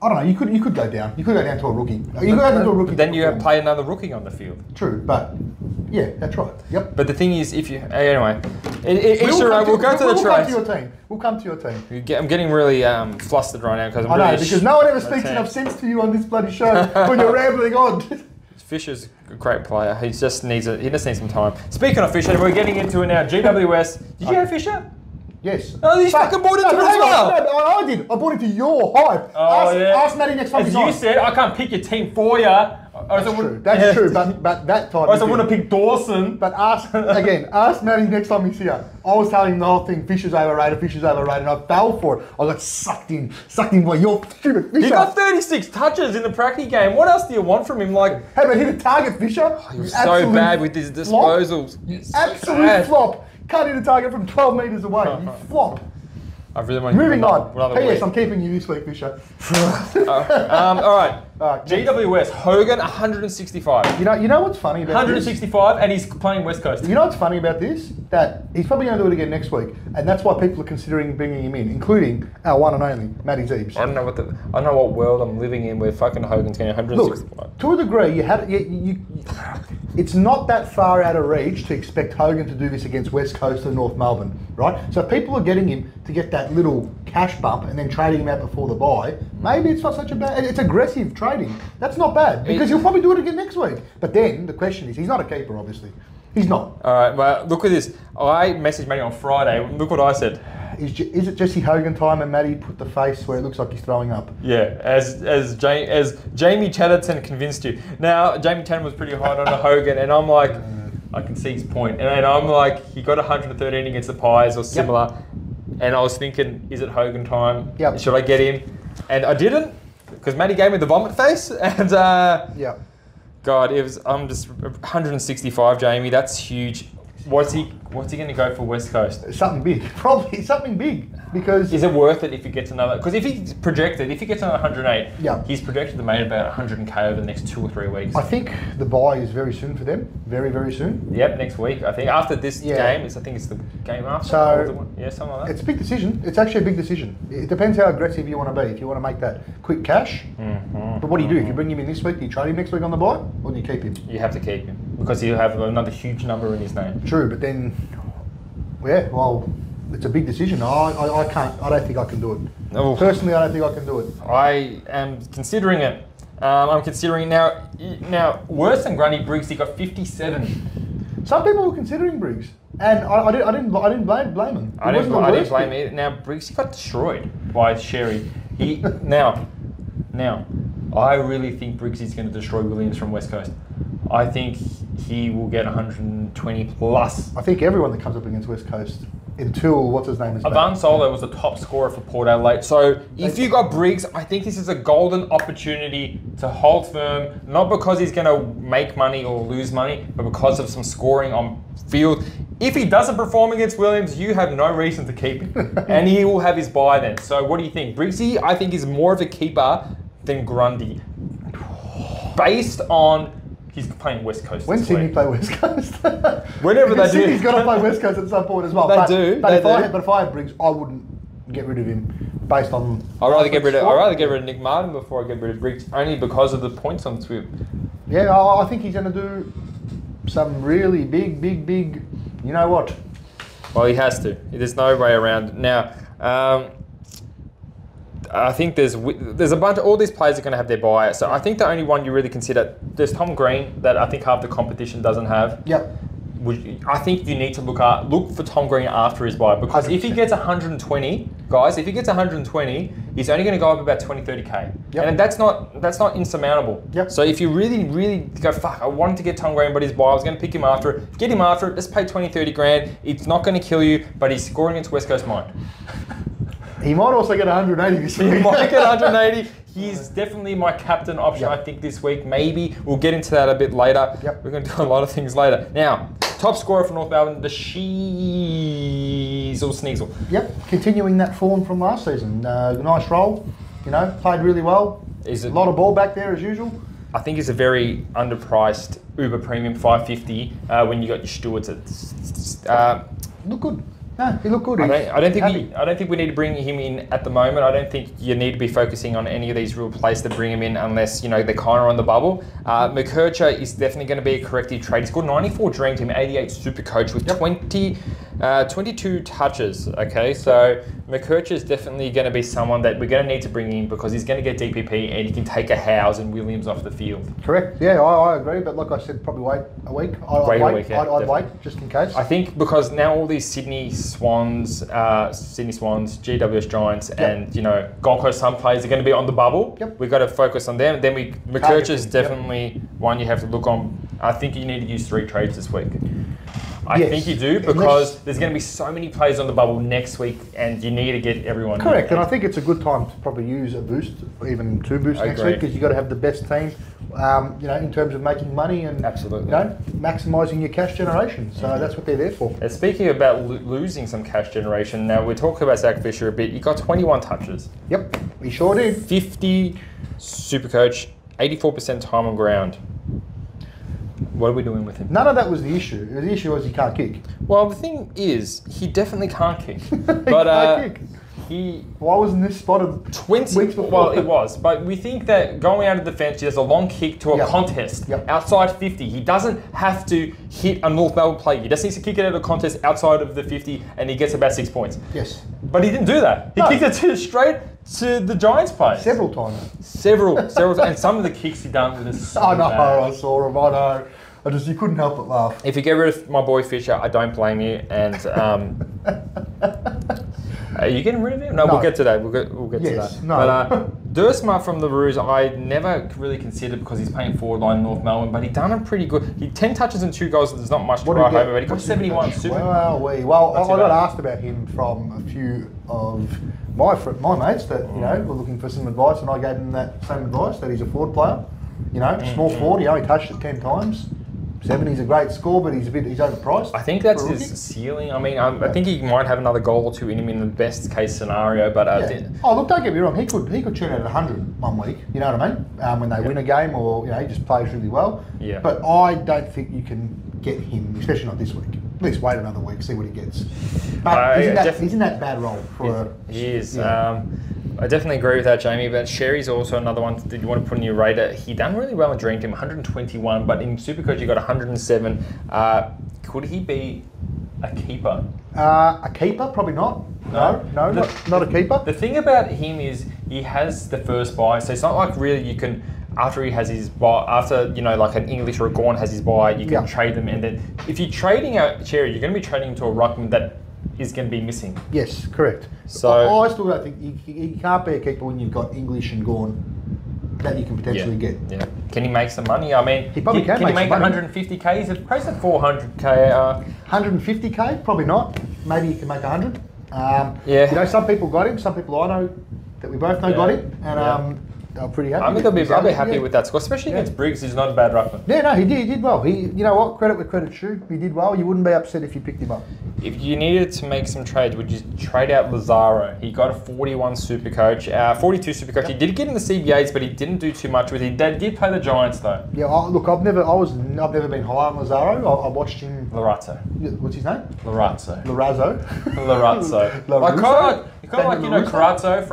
I don't know. You could go down. You could go down to a rookie. You could go down to a rookie. But then you play another rookie on the field. True, but yeah, that's right. Yep. But the thing is, if you anyway, we'll go to the trades. We'll come to your team. I'm getting really flustered right now because I'm I really know, because no one ever speaks enough sense to you on this bloody show when you're rambling on. Fisher's a great player. He just needs some time. Speaking of Fisher, we're getting into it now. GWS. Did you have Fisher? Yes. Oh, you fucking bought into it as well. No, I did. I bought into your hype. Ask Matty next time. As you said, I can't pick your team for you. That's true. That's true. But that time. I want to pick Dawson. But ask Matty next time he's here. I was telling him the whole thing. Fisher's overrated, and I fell for it. I got sucked in by your stupid Fisher. He got 36 touches in the practice game. What else do you want from him? Like, hey, but hit a target, Fisher. He was so bad with his disposals. Absolute flop. Can't hit a target from 12 metres away. You flop. I really want Moving on. Hey, yes, I'm keeping you this week, Fisher. All right. GWS, Hogan, 165. You know what's funny about 165, and he's playing West Coast. You know what's funny about this? That he's probably going to do it again next week, and that's why people are considering bringing him in, including our one and only Matty Zeebs. I don't know what world I'm living in where fucking Hogan's getting 165. Look, to a degree, it's not that far out of reach to expect Hogan to do this against West Coast and North Melbourne, right? So people are getting him to get that little cash bump and then trading him out before the bye. Maybe it's not such a bad. It's aggressive trading. That's not bad because he'll probably do it again next week. But then the question is, he's not a keeper, obviously. He's not. All right, well, look at this. I messaged Matty on Friday. Look what I said. Is it Jesse Hogan time and Matty put the face where it looks like he's throwing up? Yeah, as Jamie Chatterton convinced you. Now, Jamie Chatterton was pretty hard on a Hogan, and I'm like, I can see his point. And I'm like, he got 113 against the Pies or similar. Yep. And I was thinking, is it Hogan time? Yep. Should I get him? And I didn't, because Matty gave me the vomit face. And yeah. God, I'm just 165, Jamie. That's huge. What's he going to go for West Coast? Something big, probably something big. Because is it worth it if he gets another? Because if he gets another 108, yeah, he's projected to make about 100k over the next 2 or 3 weeks. I think the bye is very soon for them. Very, very soon. Yep, next week. I think after this game, I think it's the game after. So something like that. It's a big decision. It's actually a big decision. It depends how aggressive you want to be. If you want to make that quick cash, but what do you do if you bring him in this week? Do you trade him next week on the bye, or do you keep him? You have to keep him because he'll have another huge number in his name. True, but then, well, it's a big decision. I can't. I don't think I can do it. Oh. Personally, I don't think I can do it. I am considering it. I'm considering now. Worse than Grundy, Briggs, he got 57. Some people were considering Briggs, and I didn't blame him. I didn't blame him either. Now Briggs, he got destroyed by Sherry. Now, I really think Briggs is going to destroy Williams from West Coast. I think he will get 120 plus. I think everyone that comes up against West Coast until what's his name is Avan Solo was the top scorer for Port Adelaide. So if you got Briggs, I think this is a golden opportunity to hold firm, not because he's going to make money or lose money, but because of some scoring on field. If he doesn't perform against Williams, you have no reason to keep him. And he will have his bye then. So what do you think? Briggsy, I think, is more of a keeper than Grundy. Based on He's playing West Coast. When Sydney play West Coast? Whenever they do. Sydney's got to play West Coast at some point as well. They but, do. But if I had Briggs, I wouldn't get rid of him based on. I'd rather get rid of Nick Martin before I get rid of Briggs, only because of the points on Swift. Yeah, I think he's going to do some really big. You know what? Well, he has to. There's no way around it. Now, I think there's a bunch of all these players are going to have their bye. So I think the only one you really consider, there's Tom Green that I think half the competition doesn't have. Yep. I think you need to look for Tom Green after his bye, because 100%. If he gets 120, guys, he's only going to go up about 20-30k, yep. And that's not insurmountable. Yep. So if you really go, fuck, I wanted to get Tom Green, but his bye, I was going to pick him after it. Get him after it. Let's pay 20-30 grand. It's not going to kill you, but he's scoring against West Coast Mind. He might also get 180 this week. He might get 180. He's definitely my captain option, yep. I think, this week. Maybe. We'll get into that a bit later. Yep. We're going to do a lot of things later. Now, top scorer for North Melbourne, the Sneasel. Yep, continuing that form from last season. Nice role, played really well. A lot of ball back there as usual. I think it's a very underpriced Uber Premium 550 when you got your Stewarts at. Look good. No, he looked good. I don't think we need to bring him in at the moment. I don't think you need to be focusing on any of these real plays to bring him in unless they're kind of on the bubble. McKercher is definitely going to be a corrective trade. He scored 94 Dream Team, 88 SuperCoach with 22 touches. Okay, so McKercher is definitely going to be someone that we're going to need to bring in because he's going to get DPP and he can take a Howes and Williams off the field. Correct. Yeah, I agree. But like I said, probably wait a week. I'd wait just in case. I think because now all these Sydney Swans, GWS Giants, and Gold Coast Sun players are going to be on the bubble. Yep. We've got to focus on them. Then McKercher is definitely one you have to look on. I think you need to use 3 trades this week. I think you do, because there's going to be so many players on the bubble next week, and you need to get everyone. Correct, and I think it's a good time to probably use a boost, even 2 boosts next week, because you've got to have the best team, in terms of making money and maximising your cash generation. So that's what they're there for. And speaking about losing some cash generation, now we're talking about Zach Fisher a bit. You got 21 touches. Yep, he sure did. 50 SuperCoach, 84% time on ground. What are we doing with him? None of that was the issue. The issue was he can't kick. Well, the thing is, he definitely can't kick. But why wasn't this spotted 20 weeks before? Well, it was. But we think that going out of the fence, he does a long kick to a contest outside 50. He doesn't have to hit a North Melbourne play. He just needs to kick it out of the contest outside of the 50, and he gets about 6 points. Yes. But he didn't do that. He kicked it straight to the Giants play. Several times. Several. And some of the kicks he done with us. I know, I saw him. I know. You couldn't help but laugh. If you get rid of my boy Fisher, I don't blame you. And are you getting rid of him? No, we'll get to that. We'll get to that. No. But Dursma from the Roos, I never really considered because he's playing forward line North Melbourne, but he done a pretty good. He 10 touches and 2 goals. There's not much to write home about. He got 71. Well, I got asked about him from a few of my mates that were looking for some advice, and I gave them that same advice, that he's a forward player. Small forward. He only touched it 10 times. 70's a great score, but he's overpriced. I think that's his ceiling. I mean, I think he might have another goal or 2 in him in the best case scenario. But look, don't get me wrong. He could churn out 100 one week. You know what I mean? When they win a game, or he just plays really well. Yeah. But I don't think you can get him, especially not this week. At least wait another week, see what he gets. But he's in that bad role for. He is. I definitely agree with that, Jamie, but Sherry's also another one that you want to put in your radar. He done really well in Dream Team, 121, but in SuperCoach he got 107. Could he be a keeper? A keeper? Probably not. No, not a keeper. The thing about him is he has the first buy, so it's not like really you can, after he has his buy, after, like an English or a Gorn has his buy, you can trade them, and then if you're trading out Sherry, you're going to be trading into a ruckman that is going to be missing. Yes, correct. So I still don't think you can't be a keeper when you've got English and Gorn that you can potentially get. Yeah. Can he make some money? I mean, he probably can he make 150k? He's priced at 400k. 150k? Probably not. Maybe he can make 100. Yeah. Some people got him. Some people I know that we both know got him, and They were pretty happy. I think I'll be happy with that score, especially against Briggs. He's not a bad ruckman. Yeah, no, he did well. You know what? Credit where credit's due. He did well. You wouldn't be upset if you picked him up. If you needed to make some trades, would you trade out Lazaro? He got a 41 Supercoach, 42 Supercoach. He did get in the CBAs, but he didn't do too much with it. He did play the Giants though. Yeah, look, I've never been high on Lazaro. I watched him. Larazzo. What's his name? Larazzo. Larazzo. Larazzo. Carazzo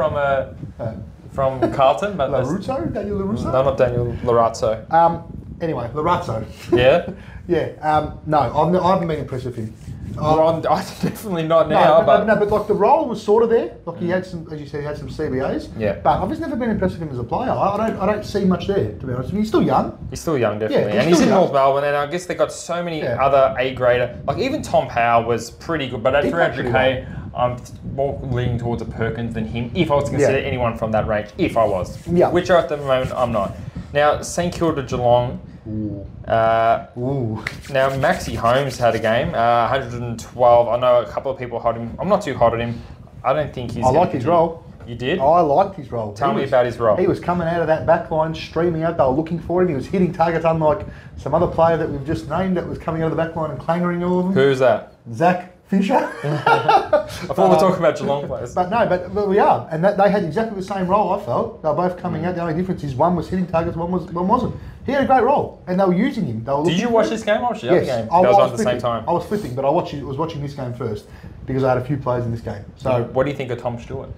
from Carlton, but Daniel LaRusso? No, not Daniel Larazzo. Anyway, Larazzo. Yeah. Yeah. No, I haven't been impressed with him. I'm definitely not now. But like the role was sort of there. Like he had some, as you said, he had some CBAs. Yeah. But I've just never been impressed with him as a player. I don't see much there, to be honest with you. He's still young. He's still young, definitely. Yeah, and he's in North Melbourne, and I guess they got so many other A-grader. Like even Tom Powell was pretty good, but at 300k, I'm more leaning towards a Perkins than him. If I was to consider anyone from that range, if I was. Yeah. Which at the moment I'm not. Now St Kilda Geelong. Now Maxi Holmes had a game, 112. I know a couple of people hot him. I'm not too hot on him. I don't think he's. I liked his role. You did? I liked his role. Tell me about his role. He was coming out of that back line, streaming out. They were looking for him. He was hitting targets, unlike some other player that we've just named that was coming out of the back line and clangering all of them. Who's that? Zach Fisher. I thought we were talking about Geelong players. But we are. And they had exactly the same role, I felt. They were both coming out. The only difference is one was hitting targets, one wasn't. He had a great role, and they were using him. Did you watch this game? I watched the other game. I was on at the same time. I was flipping, but I was watching this game first because I had a few players in this game. So, what do you think of Tom Stewart?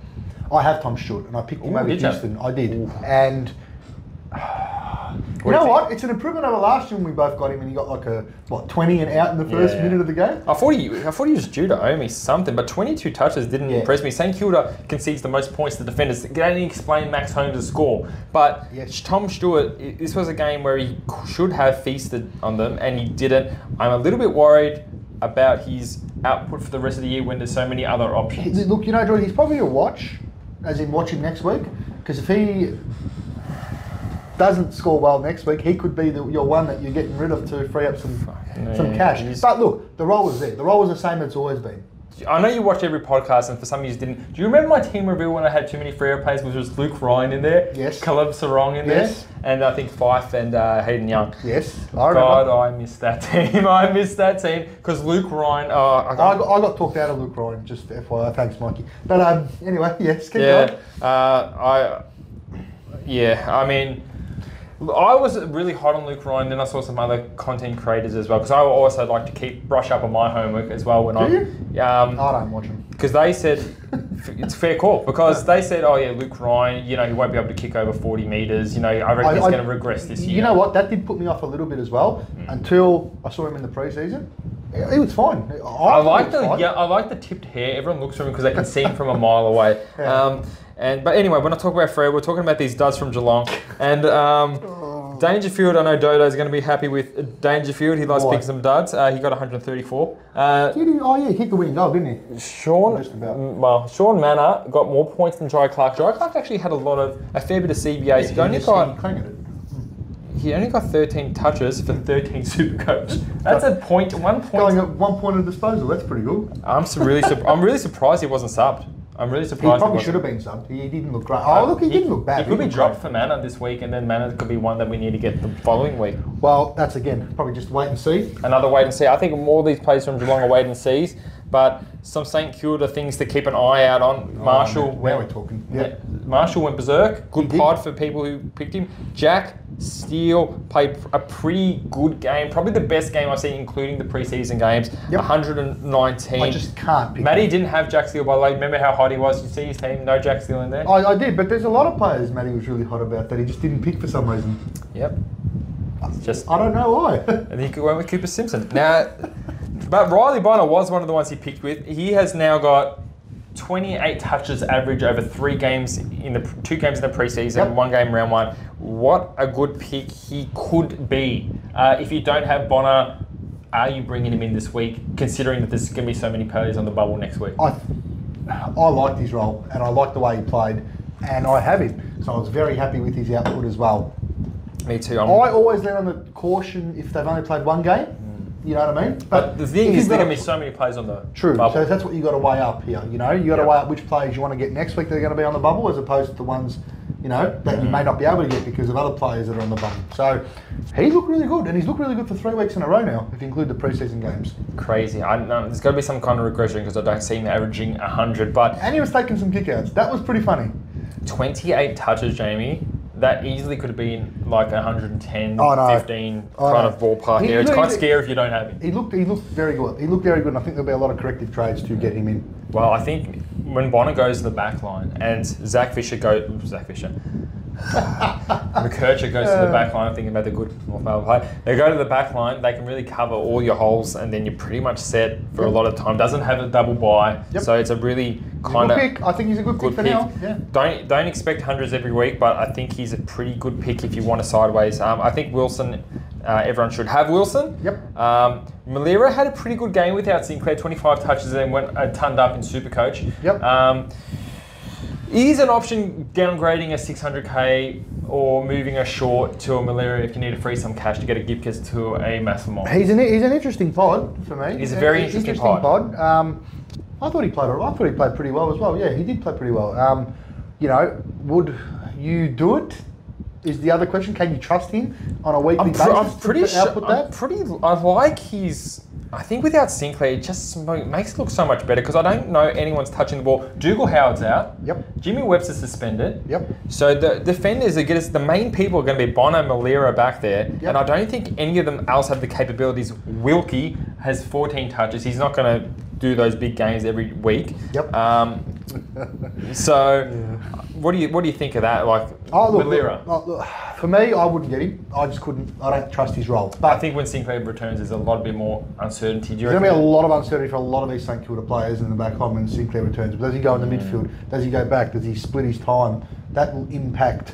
I have Tom Stewart, and I picked him over Houston. I did, and you know what? It's an improvement over last year when we both got him, and he got like 20 and out in the first minute of the game. I thought he was due to owe me something, but 22 touches didn't impress me. St Kilda concedes the most points to defenders. They only explain Max Holmes' score, but Tom Stewart, this was a game where he should have feasted on them, and he didn't. I'm a little bit worried about his output for the rest of the year when there's so many other options. Look, you know, Jordan, he's probably a watch, as in watch him next week, because if he doesn't score well next week, he could be your one that you're getting rid of to free up some cash. But look, the role was there. The role was the same as it's always been. I know you watch every podcast, and for some of you didn't. Do you remember my team review when I had too many free plays, which was Luke Ryan in there? Yes. Caleb Sarong in there? And I think Fife and Hayden Young. Yes. I missed that team. I missed that team because Luke Ryan. I got talked out of Luke Ryan, just FYI. Thanks, Mikey. But anyway, yes, keep going. I mean, I was really hot on Luke Ryan, then I saw some other content creators as well, because I also like to brush up on my homework as well. Do you? I don't watch them. Because they said, it's a fair call, because they said, Luke Ryan, he won't be able to kick over 40 metres, I reckon he's going to regress this year. You know what, that did put me off a little bit as well, until I saw him in the pre-season. He was fine. I like the tipped hair. Everyone looks for him because they can see him from a mile away. But anyway, when I talk about Freo, we're talking about these duds from Geelong. And Dangerfield, I know Dodo's going to be happy with Dangerfield. He likes picking some duds. He got 134. He kicked the winning goal, didn't he? Sean Manor got more points than Jai Clark. Jai Clark actually had a fair bit of CBAs. He only got 13 touches for 13 Supercoach. That's a point. 1 point. Going at 1 point of disposal. That's pretty good. I'm really surprised he wasn't subbed. I'm really surprised. He probably should have been subbed. He didn't look great. He didn't look bad. He could be dropped for Manor this week, and then Manor could be one that we need to get the following week. Well, that's again probably just wait and see. Another wait and see. I think more of these players from Geelong are wait and sees, but some St Kilda things to keep an eye out on. Marshall. Now we're talking. Yeah. Marshall went berserk. Good pod for people who picked him. Jack Steele played a pretty good game, probably the best game I've seen, including the preseason games. 119. I just can't pick Matty didn't have Jack Steele, by the way. Remember how hot he was? You see his team? No Jack Steele in there? I did, but there's a lot of players Matty was really hot about that he just didn't pick for some reason. Yep. I don't know why. And he went with Cooper Simpson. Now, but Riley Bonner was one of the ones he picked with. He has now got 28 touches average over 3 games in the 2 games in the preseason, 1 game round 1. What a good pick he could be. If you don't have Bonner, are you bringing him in this week, considering that there's going to be so many players on the bubble next week? I liked his role, and I liked the way he played, and I have him. So I was very happy with his output as well. Me too. I always lean on the caution if they've only played 1 game. You know what I mean? But the thing is, there are going to be so many players on the bubble. So that's what you got to weigh up here. You got to weigh up which players you want to get next week that are going to be on the bubble, as opposed to the ones you know, that you may not be able to get because of other players that are on the bottom. So he looked really good, and he's looked really good for 3 weeks in a row now, if you include the preseason games. Crazy. There's got to be some kind of regression because I don't see him averaging 100. And he was taking some kickouts. That was pretty funny. 28 touches, Jamie. That easily could have been like 110, 15 kind of ballpark here. It's quite scary if you don't have him. He looked very good. He looked very good, and I think there'll be a lot of corrective trades to get him in. Well, I think when Bonner goes to the back line and McKercher goes to the back line, I'm thinking about the good North Melbourne play. They go to the back line, they can really cover all your holes, and then you're pretty much set for a lot of time. Doesn't have a double bye, so it's a really kind of pick. I think he's a good pick for now. Yeah. Don't expect hundreds every week, but I think he's a pretty good pick if you want a sideways. I think Wilson, everyone should have Wilson. Yep. Malira had a pretty good game without Sinclair, 25 touches, and went tonned up in SuperCoach. Yep. Is an option downgrading a 600k or moving a short to a Malira if you need to free some cash to get a Gipkis to a Massimo? He's an interesting pod for me. He's a very interesting pod. I thought he played pretty well as well. Yeah, he did play pretty well. You know, would you do it? Is the other question. Can you trust him on a weekly basis? I like his. I think without Sinclair, it just makes it look so much better because I don't know anyone's touching the ball. Dougal Howard's out. Yep. Jimmy Webster's suspended. Yep. So the defenders are good. The main people are going to be Bonner, Malira back there, and I don't think any of them else have the capabilities. Wilkie has 14 touches. He's not going to do those big games every week. Yep. What do you think of that? Like Malira? Look, for me, I wouldn't get him. I just couldn't. I don't trust his role. But I think when Sinclair returns, there's a lot bit more uncertainty. There's going to be a lot of uncertainty for a lot of these St Kilda players in the back line when Sinclair returns. But does he go in the midfield? Does he go back? Does he split his time? That will impact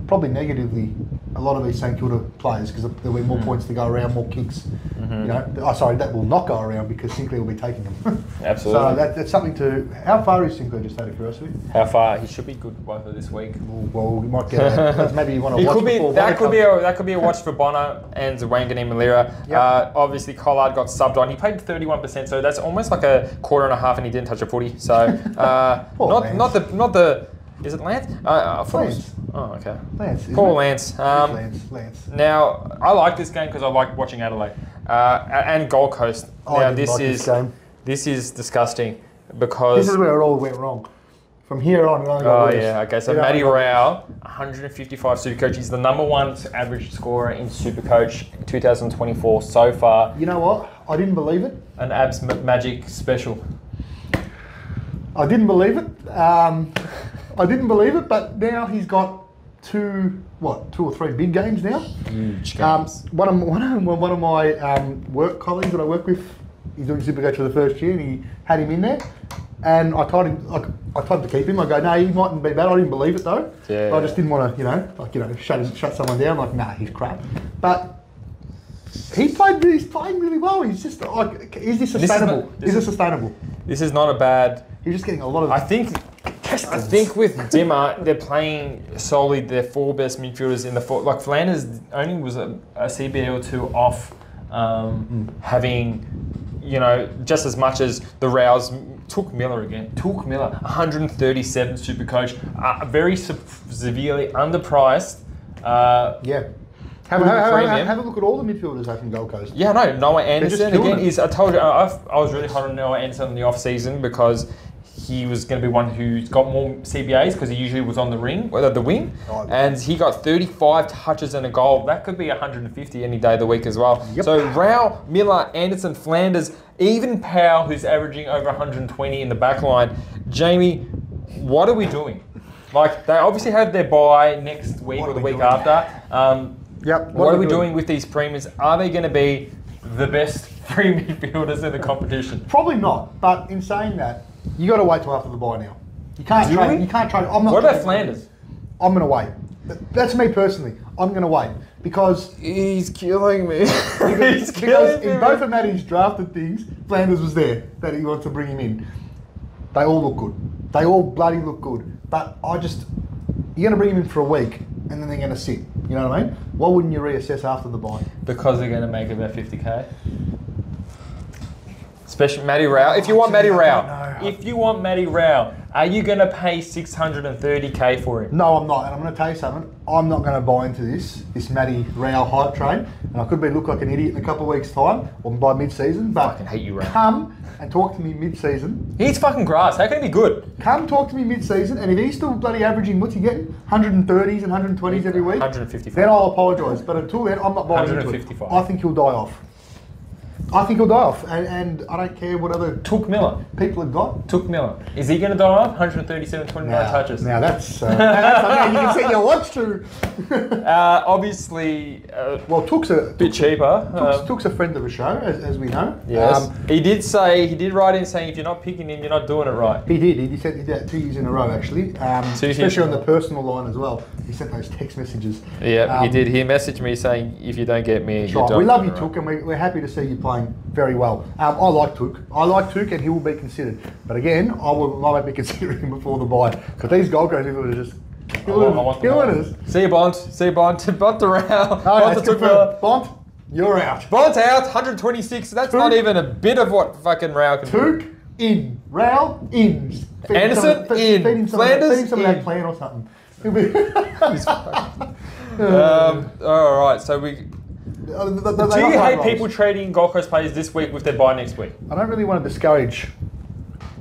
probably negatively a lot of these St Kilda players because there'll be more points to go around, more kicks. You know, that will not go around because Sinclair will be taking them. Absolutely. So that's something to. How far is Sinclair? Just out of curiosity. How far? He should be good by for this week. Well, we might get. Maybe you want to watch. That could be a watch for Bonner and Wangani Malira. Yep. Obviously, Collard got subbed on. He played 31%, so that's almost like a quarter and a half, and he didn't touch a footy. So not the. Is it Lance? Lance. Oh, okay. Lance. Poor Lance. Lance. Now, I like this game because I like watching Adelaide and Gold Coast. Now, this is disgusting because this is where it all went wrong. From here on, okay. So Matty Rao, 155 SuperCoach. He's the #1 average scorer in SuperCoach 2024 so far. You know what? I didn't believe it. An abs magic special. I didn't believe it. I didn't believe it, but now he's got two or three big games now. Huge games. One of my work colleagues that I work with, he's doing SuperCoach for the first year, and he had him in there. And I told him to keep him. I go, no, he mightn't be bad. I didn't believe it though. Yeah. I just didn't want to, shut someone down. Like, nah, he's crap. But he's playing really well. He's just like, is this sustainable? Is this sustainable? This is not a bad. He's just getting a lot of. I think with Dimmer, they're playing solely their four best midfielders in the four. Like Flanders only was a CBA or two off having, just as much as the Rows. Took Miller, 137 SuperCoach, very severely underpriced. Have a look at all the midfielders out from Gold Coast. Yeah, no, Noah Anderson again is. I told you, I was really hot on Noah Anderson in the off season because he was going to be one who's got more CBAs because he usually was on the wing, and he got 35 touches and a goal. That could be 150 any day of the week as well. Yep. So Rao, Miller, Anderson, Flanders, even Powell, who's averaging over 120 in the back line. Jamie, what are we doing? Like, they obviously have their bye next week or the week after. What are we doing with these premiums? Are they going to be the best three midfielders in the competition? Probably not. But in saying that, you got to wait till after the bye now. You can't trade. You can't trade. What about Flanders? I'm going to wait. That's me personally. I'm going to wait because he's killing me. because in both of Matty's drafted things, Flanders was there that he wants to bring him in. They all look good. They all bloody look good. But you're going to bring him in for a week and then they're going to sit. You know what I mean? Why wouldn't you reassess after the bye? Because they're going to make about 50k. Especially Matty Rao. If you want Matty Rao, Are you going to pay $630K for him? No, I'm not. And I'm going to tell you something. I'm not going to buy into this Matty Rao hype train. And I could look like an idiot in a couple of weeks' time or by mid-season. But I fucking hate you, Rao. Come and talk to me mid-season. He's fucking grass. How can he be good? Come talk to me mid-season. And if he's still bloody averaging, what's he getting? 130s and 120s every week? 155. Then I'll apologise. But until then, I'm not buying into it. I think he'll die off. And I don't care what other Took Miller. people have got. Took Miller. Is he going to die off? 137, 29 touches. Now that's, you can set your watch to. Obviously, well, Took's a bit cheaper. Took's a friend of the show, as we know. Yes. He did write in saying if you're not picking him, you're not doing it right. He did. He said he did that 2 years in a row, actually. Especially on the personal line as well. He sent those text messages. Yeah, he did. He messaged me saying if you don't get me, right. We love you, Took, and we're happy to see you playing very well. I like Took. And he will be considered. But again, I might be considering him before the buy. But these Gold Coast people are just killing us. See you, Bont. Bont around. Bont, you're out. Bont's out. 126. That's Took, not even a bit of what fucking Rao can do. Took in. Rao in. Anderson in. Flanders in. Some of that plan or something. He'll be. All right. So we. Do you hate people trading Gold Coast players this week with their buy next week? I don't really want to discourage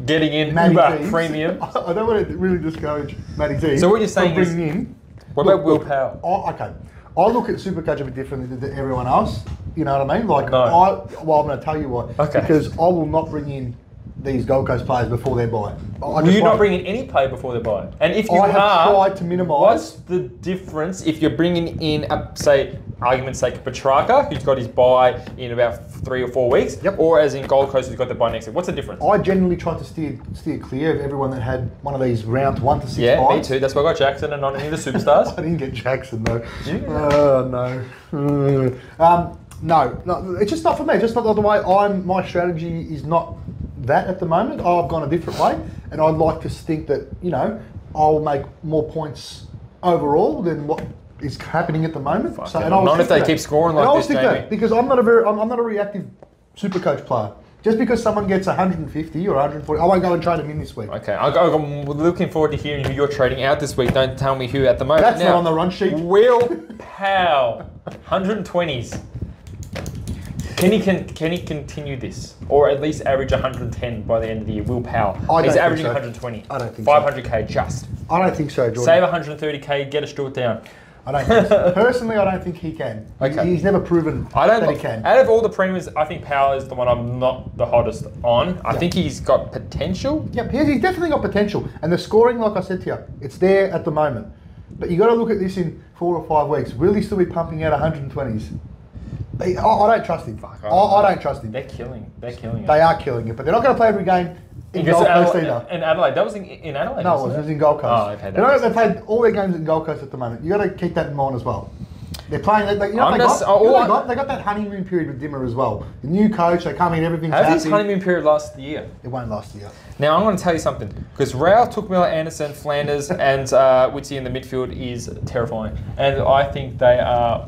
getting in Uber premium. I don't want to really discourage Matty D. So what you're saying is, what about Will Powell? Okay, I look at SuperCoach a bit differently than everyone else. You know what I mean? Like, no. I'm going to tell you why. Okay. Because I will not bring in these Gold Coast players before their buy. Will you not bring in any player before their buy? And if you have tried to minimise. What's the difference if you're bringing in, say, argument's sake, Petrarca, who's got his buy in about 3 or 4 weeks, or as in Gold Coast, who's got the buy next week? What's the difference? I generally try to steer clear of everyone that had one of these round 1 to 6 Yeah, buys. Me too. That's why I got Jackson and not any of the superstars. I didn't get Jackson though. No. No, it's just not for me. It's just not the way my strategy is not that at the moment. I've gone a different way, and I'd like to think that, you know, I'll make more points overall than what is happening at the moment. Not if they keep scoring like this, Jamie. Because I'm not a reactive SuperCoach player. Just because someone gets 150 or 140, I won't go and trade them in this week. Okay, I'm looking forward to hearing who you're trading out this week. Don't tell me who at the moment. That's not on the run sheet. Will Powell, 120s. Can he continue this, or at least average 110 by the end of the year? Will Powell. He's averaging 120. I don't think 500K just. I don't think so, Jordan. Save 130K, get a Stuart down. I don't think so. Personally, I don't think he can. Okay. He's never proven that he can. Out of all the premiums, I think Powell is the one I'm not the hottest on. I think he's got potential. Yep, he's definitely got potential. And the scoring, like I said to you, it's there at the moment. But you got to look at this in 4 or 5 weeks. Will he still be pumping out 120s? I don't trust him. I don't trust him. They're killing it. They are killing it, but they're not going to play every game in Gold Coast either. In Adelaide. That was in Adelaide. No, it was in Gold Coast. Oh, okay. They played all their games in Gold Coast at the moment. You got to keep that in mind as well. They're playing. They got that honeymoon period with Dimmer as well. The new coach, they come in, everything's happy. How did this honeymoon period last the year? It won't last the year. Now I'm going to tell you something, because Rao, Took Miller, Anderson, Flanders, and Witsy in the midfield is terrifying, and I think they are.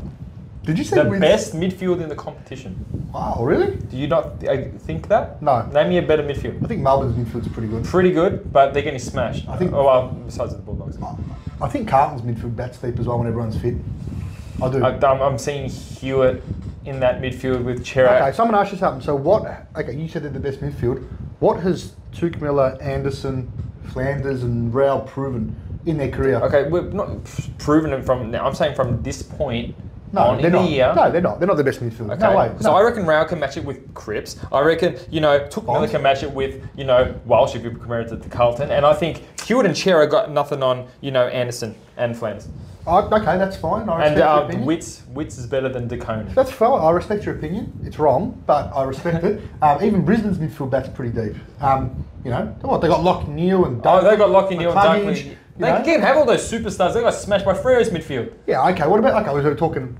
Did you say the best midfield in the competition? Wow, really? Do you not think that? No. Name me a better midfield. I think Melbourne's midfield's pretty good. Pretty good, but they're getting smashed. I think. Oh well, besides the Bulldogs. I think Carlton's midfield bats deep as well when everyone's fit. I do. I'm seeing Hewitt in that midfield with ShareAlike. Okay, someone asked you something. So what? Okay, you said they're the best midfield. What has Took Miller, Anderson, Flanders, and Rao proven in their career? Okay, we're not proven them from now. I'm saying from this point. No, they're not. No, they're not. They're not the best midfield. Okay. No way. So I reckon Rao can match it with Cripps. I reckon, Took Miller can match it with, Walsh if you compare it to Carlton. And I think Hewitt and Chera got nothing on, Anderson and Flanders. Okay, that's fine. I respect your opinion. Wits is better than DeCone. That's fine. I respect your opinion. It's wrong, but I respect it. Even Brisbane's midfield bat's pretty deep. They got Lockie Neal and Dunkley. They got Lockie Neal and Dunkley. They can have all those superstars. They got smashed by Freo's midfield. Yeah, okay. What about, we're talking,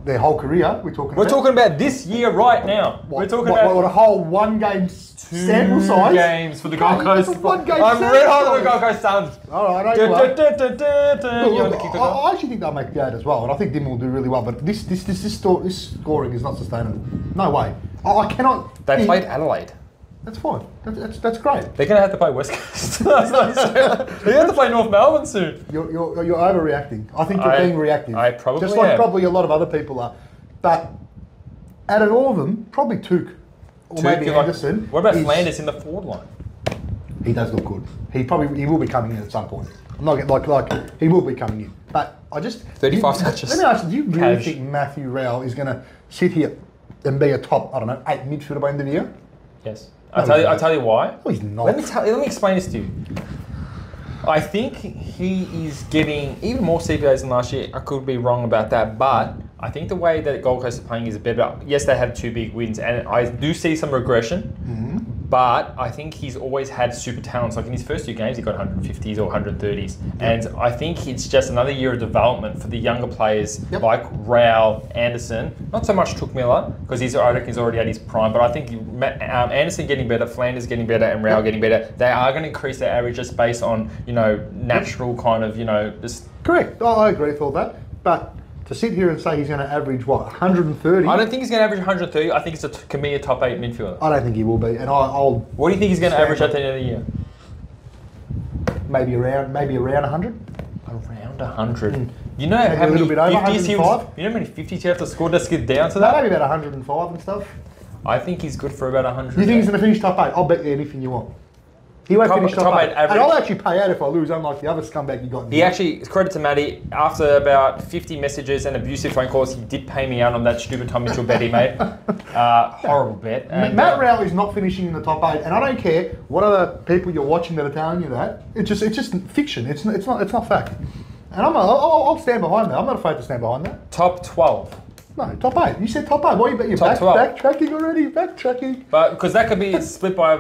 their whole career? We're talking about this year right now. We're talking about a whole 1 game sample size? 2 games for the Gold Coast. I'm red hot on the Gold Coast Suns. All right, I actually think they'll make the 8 as well, and I think Dim will do really well. But this scoring is not sustainable. No way. I cannot. They played Adelaide. That's fine. That's great. They're going to have to play West Coast. They're going to have to play North Melbourne soon. You're overreacting. I think you're being reactive. I probably Just like am. probably a lot of other people are. But out of all of them, probably Took or maybe Anderson. What about Flanders in the forward line? He does look good. He will be coming in at some point. I'm not like he will be coming in. But I just 35 touches. Let me ask you, do you really think Matthew Rowell is going to sit here and be a top, I don't know, 8 midfielder by the end of the year? Yes. I'll tell you why. No, he's not. Let me explain this to you. I think he is getting even more CPAs than last year. I could be wrong about that, but I think the way that Gold Coast are playing is better. Yes, they had 2 big wins, and I do see some regression. But I think he's always had super talents. Like in his first 2 games, he got 150s or 130s. And I think it's just another year of development for the younger players like Rowell, Anderson. Not so much Took Miller, because I reckon he's already at his prime. But I think Anderson getting better, Flanders getting better, and Rowell getting better. They are going to increase their average just based on, natural kind of, just... Correct. I agree with all that. But to sit here and say he's going to average, 130? I don't think he's going to average 130. I think can be a top 8 midfielder. I don't think he will be. And I'll... What do you think he's going to average at the end of the year? Maybe around 100? Around 100. You know maybe how many 50s he was, you know how many 50s you have to score just to get down to that? Maybe about 105 and stuff. I think he's good for about 100. You think he's going to finish top 8? I'll bet you anything you want. He won't finish top 8. And I'll actually pay out if I lose, unlike the other scumbag you got. He actually, credit to Matty, after about 50 messages and abusive phone calls, he did pay me out on that stupid Tom Mitchell bet he made. Horrible bet. And, Matt Rowell is not finishing in the top 8, and I don't care what other people you're watching that are telling you that. It's just fiction. It's not fact. And I'll stand behind that. I'm not afraid to stand behind that. Top 12. No, top 8. You said top 8. Why are you backtracking already? Backtracking. But because that could be split by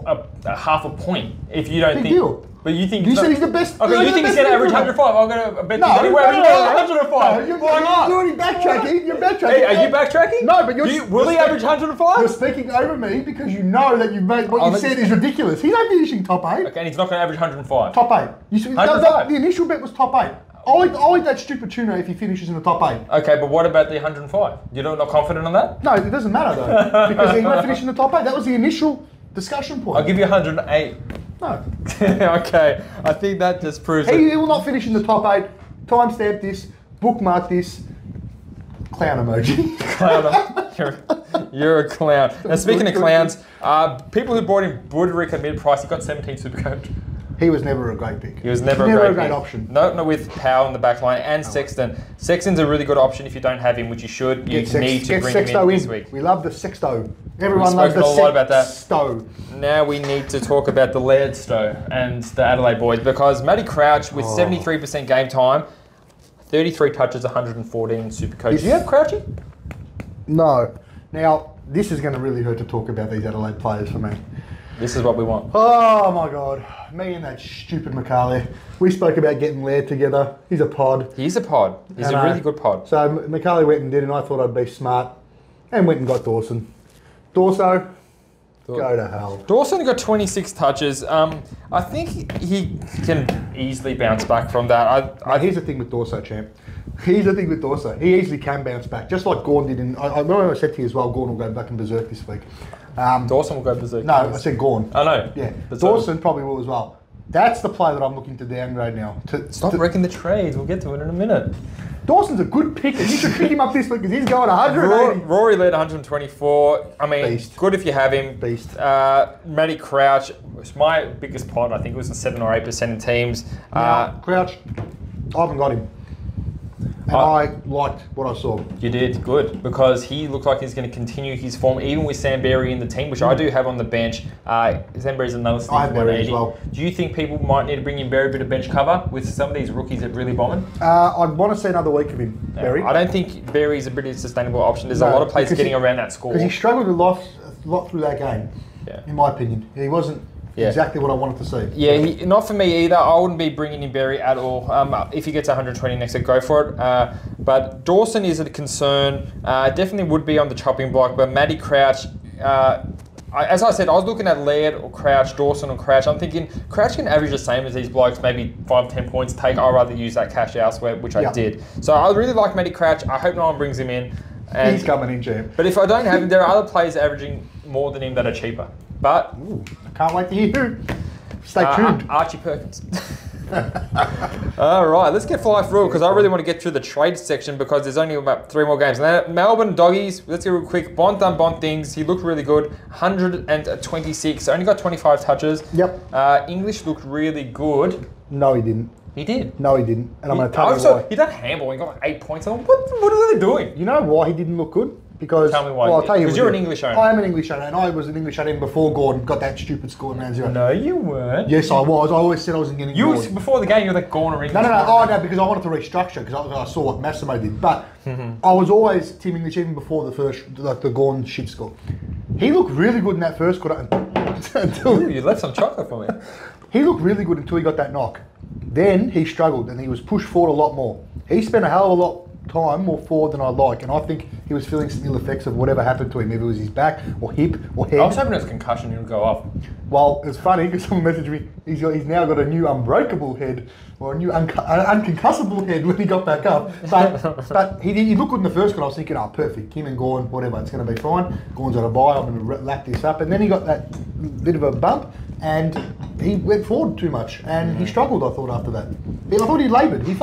a half a point if you don't Big think. Deal. But you think you said he's the best. Okay, you think he's going to average 105? I'm going to bet you anywhere. No, 105. You're already backtracking. You're backtracking. Hey, are you backtracking? No, but will he average 105? You're speaking over me because you know that you've made what you said is ridiculous. He's not finishing top 8. Okay, and he's not going to average 105. Top 8. The initial bet was top 8. I'll eat that stupid tuna if he finishes in the top 8. Okay, but what about the 105? You're not confident on that? No, it doesn't matter though, because he won't finish in the top 8. That was the initial discussion point. I'll give you 108. No. Okay, I think that just proves he will not finish in the top 8. Timestamp this, bookmark this. Clown emoji. Clown. You're a clown. Now speaking of clowns, people who bought in Buderick at mid-price, he got 17 Supercoach. He was never a great pick. He was never a great option. No, with Powell in the back line and Sexton. Sexton's a really good option if you don't have him, which you should. You need to bring him in this week. We love the Sexto. Everyone loves the Sexto. Now we need to talk about the Lairdstow and the Adelaide boys, because Matty Crouch with 73% game time, 33 touches, 114 Supercoach. Do you have Crouchy? No. Now, this is going to really hurt to talk about these Adelaide players for me. This is what we want. Oh my God. Me and that stupid McCarley. We spoke about getting Laird together. He's a pod. He's a pod. He's a really good pod. So McCarley went and did it, and I thought I'd be smart and went and got Dawson. Go to hell. Dawson got 26 touches. I think he can easily bounce back from that. Here's the thing with Dorso, champ. Here's the thing with Dorso. He easily can bounce back, just like Gawn did. I remember I said to you as well, Gawn will go back in berserk this week. Dawson will go berserk. No, I said Gawn. I know. Yeah, Dawson probably will as well. That's the play that I'm looking to downgrade now. Stop wrecking the trades. We'll get to it in a minute. Dawson's a good pick, and you should pick him up this week because he's going 180. Rory led 124. I mean, Beast. Good if you have him. Beast. Matty Crouch was my biggest pod. I think it was a 7 or 8% in teams. Crouch, I haven't got him. And I liked what I saw. You did, good, because he looked like he's going to continue his form, even with Sam Berry in the team, which I do have on the bench. Sam Berry's another thing. I have Berry as well. Do you think people might need to bring in Berry a bit of bench cover with some of these rookies that really bombing? I'd want to see another week of him, Berry. I don't think Berry's a pretty sustainable option. There's a lot of players getting around that score. Because he struggled a lot through that game, in my opinion. He wasn't exactly what I wanted to see. Yeah, not for me either. I wouldn't be bringing in Berry at all. If he gets 120 next week, go for it. But Dawson is a concern. Definitely would be on the chopping block. But Matty Crouch, as I said, I was looking at Laird or Crouch, Dawson or Crouch. I'm thinking Crouch can average the same as these blokes, maybe 5-10 points take. I'd rather use that cash elsewhere, which I did. So I really like Matty Crouch. I hope no one brings him in. He's coming in, champ. But if I don't have him, there are other players averaging more than him that are cheaper. But I can't wait to hear it. Stay tuned. Archie Perkins. All right, let's get fly through because I really want to get through the trade section because there's only about 3 more games. Now, Melbourne Doggies, let's get real quick. Bont done Bont things. He looked really good. 126, only got 25 touches. Yep. English looked really good. No, he didn't. He did. No, he didn't. And I'm going to tell you why. He done handball. He got like 8 points. What are they doing? You know why he didn't look good? Because tell me why. Well, I'll tell you. Because you're an English owner. I am an English owner, and I was an English owner before Gordon got that stupid score in round 0. No, you weren't. Yes, I was. I always said I wasn't getting Gordon. Before the game, you were like Gordon or English. No. Oh, no, because I wanted to restructure because I saw what Massimo did. But I was always Team English even before the Gordon shit score. He looked really good in that first quarter until Ooh, you left some chocolate for me. He looked really good until he got that knock. Then he struggled and he was pushed forward a lot more. He spent a hell of a lot time more forward than I like, and I think he was feeling some ill effects of whatever happened to him, if it was his back or hip or head. I was hoping it was concussion, he would go off. Well, it's funny because someone messaged me, he's now got a new unbreakable head or a new unconcussable head when he got back up. But he looked good in the first one. I was thinking, oh, perfect, him and Gordon, whatever, it's going to be fine. Gordon's on a bye, I'm going to lap this up. And then he got that bit of a bump and he went forward too much and he struggled, I thought, after that. I thought he laboured. He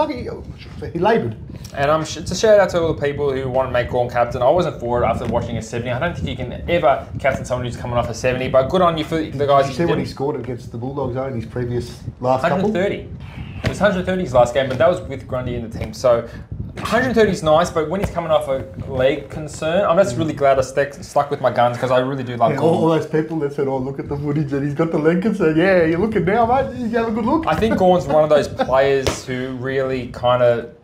laboured. And it's a shout out to all the people who want to make Gordon captain. I wasn't for it after watching a 70. I don't think you can ever captain someone who's coming off a 70, but good on you for the guys. Did you see what he scored against the Bulldogs in his previous last 130. It was 130 his last game, but that was with Grundy in the team. So 130 is nice, but when he's coming off a leg concern, I'm just really glad I stuck with my guns because I really do love Gordon. All those people that said, oh, look at the footage and he's got the leg concern. Yeah, you're looking now, mate. You have a good look. I think Gordon's one of those players who really kind of,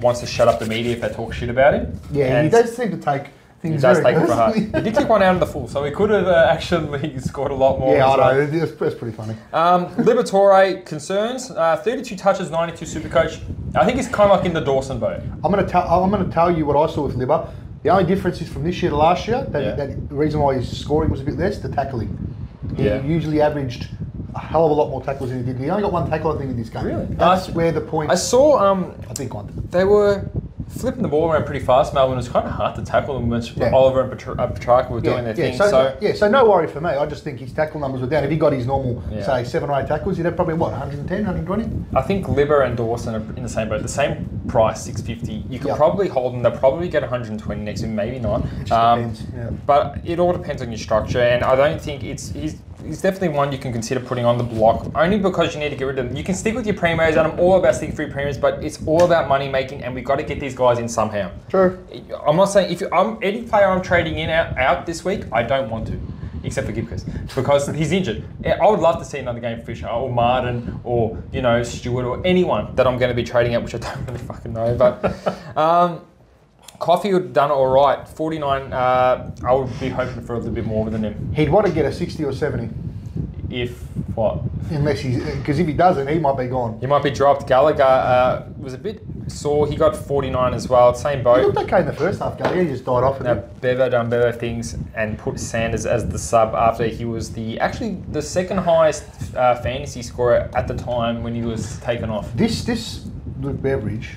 wants to shut up the media if they talk shit about him. Yeah, and he does seem to take things very personally. It for heart. He did kick one out of the full, so he could have actually scored a lot more. Yeah, I know. It's pretty funny. Liberatore concerns. 32 touches, 92 Supercoach. I think he's kind of like in the Dawson boat. I'm going to tell you what I saw with Libba. The only difference is from this year to last year. The reason why his scoring was a bit less, the tackling. He usually averaged a hell of a lot more tackles than he did. He only got 1 tackle, I think, in this game. Really? That's where the point. I saw. I think one. They were flipping the ball around pretty fast. Melbourne, it was kind of hard to tackle them when Oliver and Petrarca were doing their thing. So no worry for me. I just think his tackle numbers were down. If he got his normal, say, 7 or 8 tackles, he'd have probably, 110, 120? I think Libba and Dawson are in the same boat. The same price, $650. You could probably hold them. They'll probably get 120 next year, maybe not. It just depends. But it all depends on your structure, and I don't think he's definitely one you can consider putting on the block, only because you need to get rid of them. You can stick with your premiers, and I'm all about sticking free premiers, but it's all about money making, and we've got to get these guys in somehow. True. I'm not saying if I'm any player I'm trading in out this week, I don't want to, except for Gibcus, because he's injured. I would love to see another game of Fisher or Martin or Stewart or anyone that I'm going to be trading out, which I don't really fucking know, but. Coffee would have done it all right. 49, I would be hoping for a little bit more than him. He'd want to get a 60 or 70. If what? Unless because if he doesn't, he might be gone. He might be dropped. Gallagher was a bit sore. He got 49 as well. Same boat. He looked okay in the first half, Gallagher. He just died off. Now, Bevo done Bevo things and put Sanders as the sub after he was the second highest fantasy scorer at the time when he was taken off. This Luke Beveridge,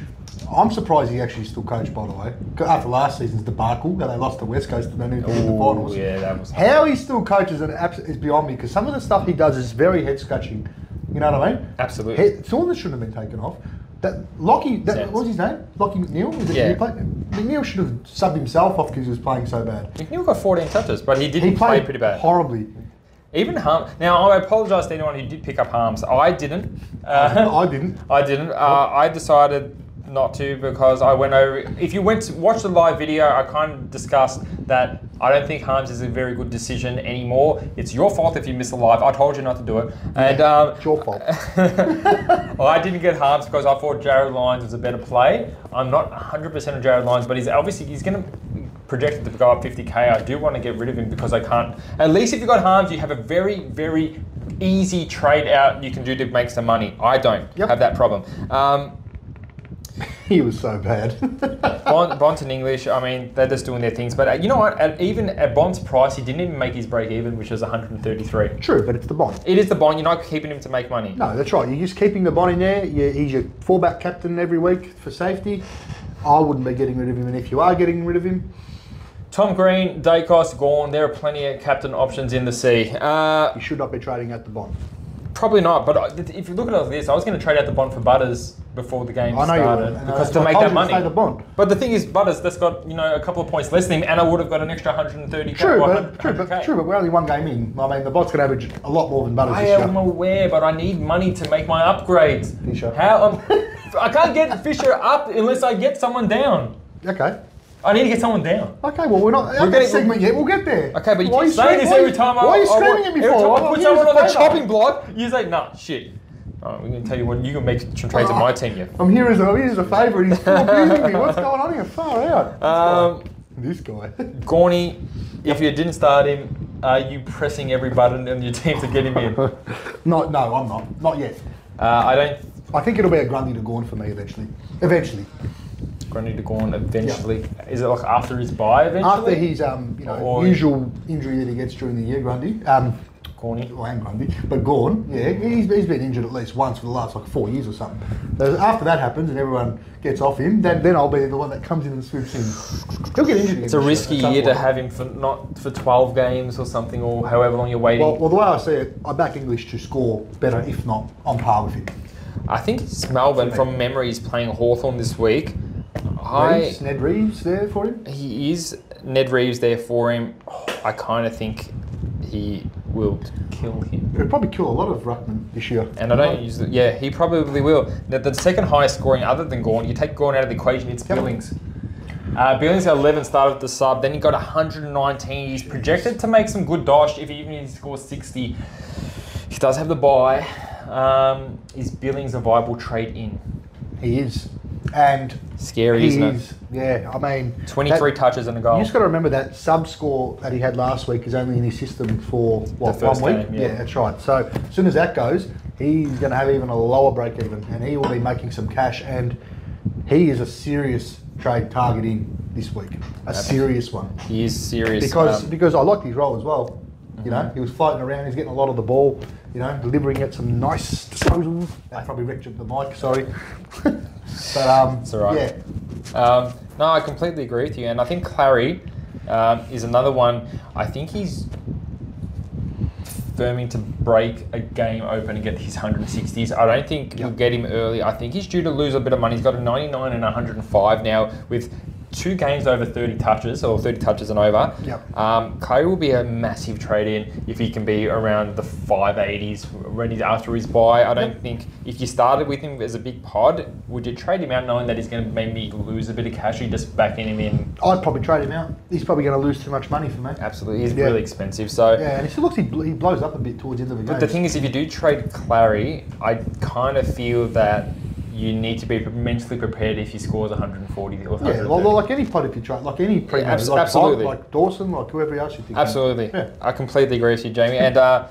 I'm surprised he actually still coached, by the way. After last season's debacle, they lost to West Coast and they didn't get in the finals. Yeah, that was how he still coaches is beyond me, because some of the stuff he does is very head scratching. You know what I mean? Absolutely. Saunders shouldn't have been taken off. What was his name? Lockie McNeil? McNeil should have subbed himself off because he was playing so bad. McNeil got 14 touches, but he didn't play pretty bad. Horribly. Even Harms. Now, I apologise to anyone who did pick up Harms. I didn't. I didn't. I decided not to because I went over. If you went to watch the live video, I kind of discussed that I don't think Harms is a very good decision anymore. It's your fault if you miss the live. I told you not to do it, and it's your fault. Well, I didn't get Harms because I thought Jared Lyons was a better play. I'm not 100% on Jared Lyons, but he's going to projected to go up 50k. I do want to get rid of him because I can't. At least if you got Harms, you have a very, very easy trade out you can do to make some money. I don't have that problem. He was so bad. Bont and English, I mean, they're just doing their things. But you know what? Even at Bont's price, he didn't even make his break even, which was 133. True, but it's the Bont. It is the Bont. You're not keeping him to make money. No, that's right. You're just keeping the Bont in there. He's your fullback captain every week for safety. I wouldn't be getting rid of him, and if you are getting rid of him, Tom Green, Dacos, Gawn. There are plenty of captain options in the sea. You should not be trading at the bond. Probably not, but if you look at it like this, I was going to trade out the bond for Butters before the game started because to make that money. The bond. But the thing is, Butters, that's got a couple of points less than him, and I would have got an extra 130. True, but we're only one game in. I mean, the bot's going to average a lot more than Butters this year. I am aware, but I need money to make my upgrades. Fisher. I can't get Fisher up unless I get someone down. Okay. I need to get someone down. Okay, well, we're not at that segment yet. We'll get there. Okay, but you keep saying this every time. Why are you screaming at me for? Every time I put someone on the chopping block, you say, nah, shit. All right, we're going to tell you what, you can make some trades in my team yet. I'm here as a favour and he's still abusing me. What's going on here? Far out. This guy. Gorney, if you didn't start him, are you pressing every button on your team to get him in? No, I'm not. Not yet. I think it'll be a Grundy to Gorn for me eventually. Grundy to Gawn eventually. Yeah. Is it like after his bye eventually? After his usual injury that he gets during the year, Grundy. Gorney. Well, and Grundy. But Gawn, yeah, he's been injured at least once for the last 4 years or something. So after that happens and everyone gets off him, then I'll be the one that comes in and swoops in. He'll get injured again. It's a risky year to have him for 12 games or something, or however long you're waiting. Well, the way I see it, I back English to score better, if not on par with him. I think it's Melbourne, from memory, is playing Hawthorn this week. Ned Reeves there for him? He is. Ned Reeves there for him. I kind of think he will kill him. He'll probably kill a lot of ruckman this year. And I don't use it. Yeah, he probably will. The second highest scoring other than Gawn, you take Gawn out of the equation, it's Billings. Billings got 11, started at the sub, then he got 119. He's projected to make some good dosh if he scores 60. He does have the bye. Is Billings a viable trade in? He is. And scary, isn't it? Yeah, I mean... 23 touches and a goal. You just got to remember that sub score that he had last week is only in his system for, what, 1 week? Game, yeah, that's right. So as soon as that goes, he's going to have even a lower break even, and he will be making some cash, and he is a serious trade targeting this week. A serious one. He is serious. Because I liked his role as well. You know, he was floating around, he's getting a lot of the ball, delivering it some nice disposals. I probably wrecked the mic, sorry. But it's all right. Yeah. No, I completely agree with you, and I think Clary is another one. I think he's firming to break a game open and get his 160s. I don't think you'll get him early. I think he's due to lose a bit of money. He's got a 99 and 105 now with 2 games over 30 touches, or 30 touches and over. Clary will be a massive trade-in if he can be around the 580s ready after his bye. I don't think, if you started with him as a big pod, would you trade him out knowing that he's going to maybe lose a bit of cash, or just backing him in? I'd probably trade him out. He's probably going to lose too much money for me. Absolutely, he's really expensive. So yeah, and he still looks, he blows up a bit towards the end of the game. But the thing is, if you do trade Clary, I kind of feel that you need to be mentally prepared if he scores 140 or 130. Yeah, well, like any pod if you trade, like any premier, absolutely. Like Dawson, like whoever else you think. Absolutely. Yeah. I completely agree with you, Jamie. And I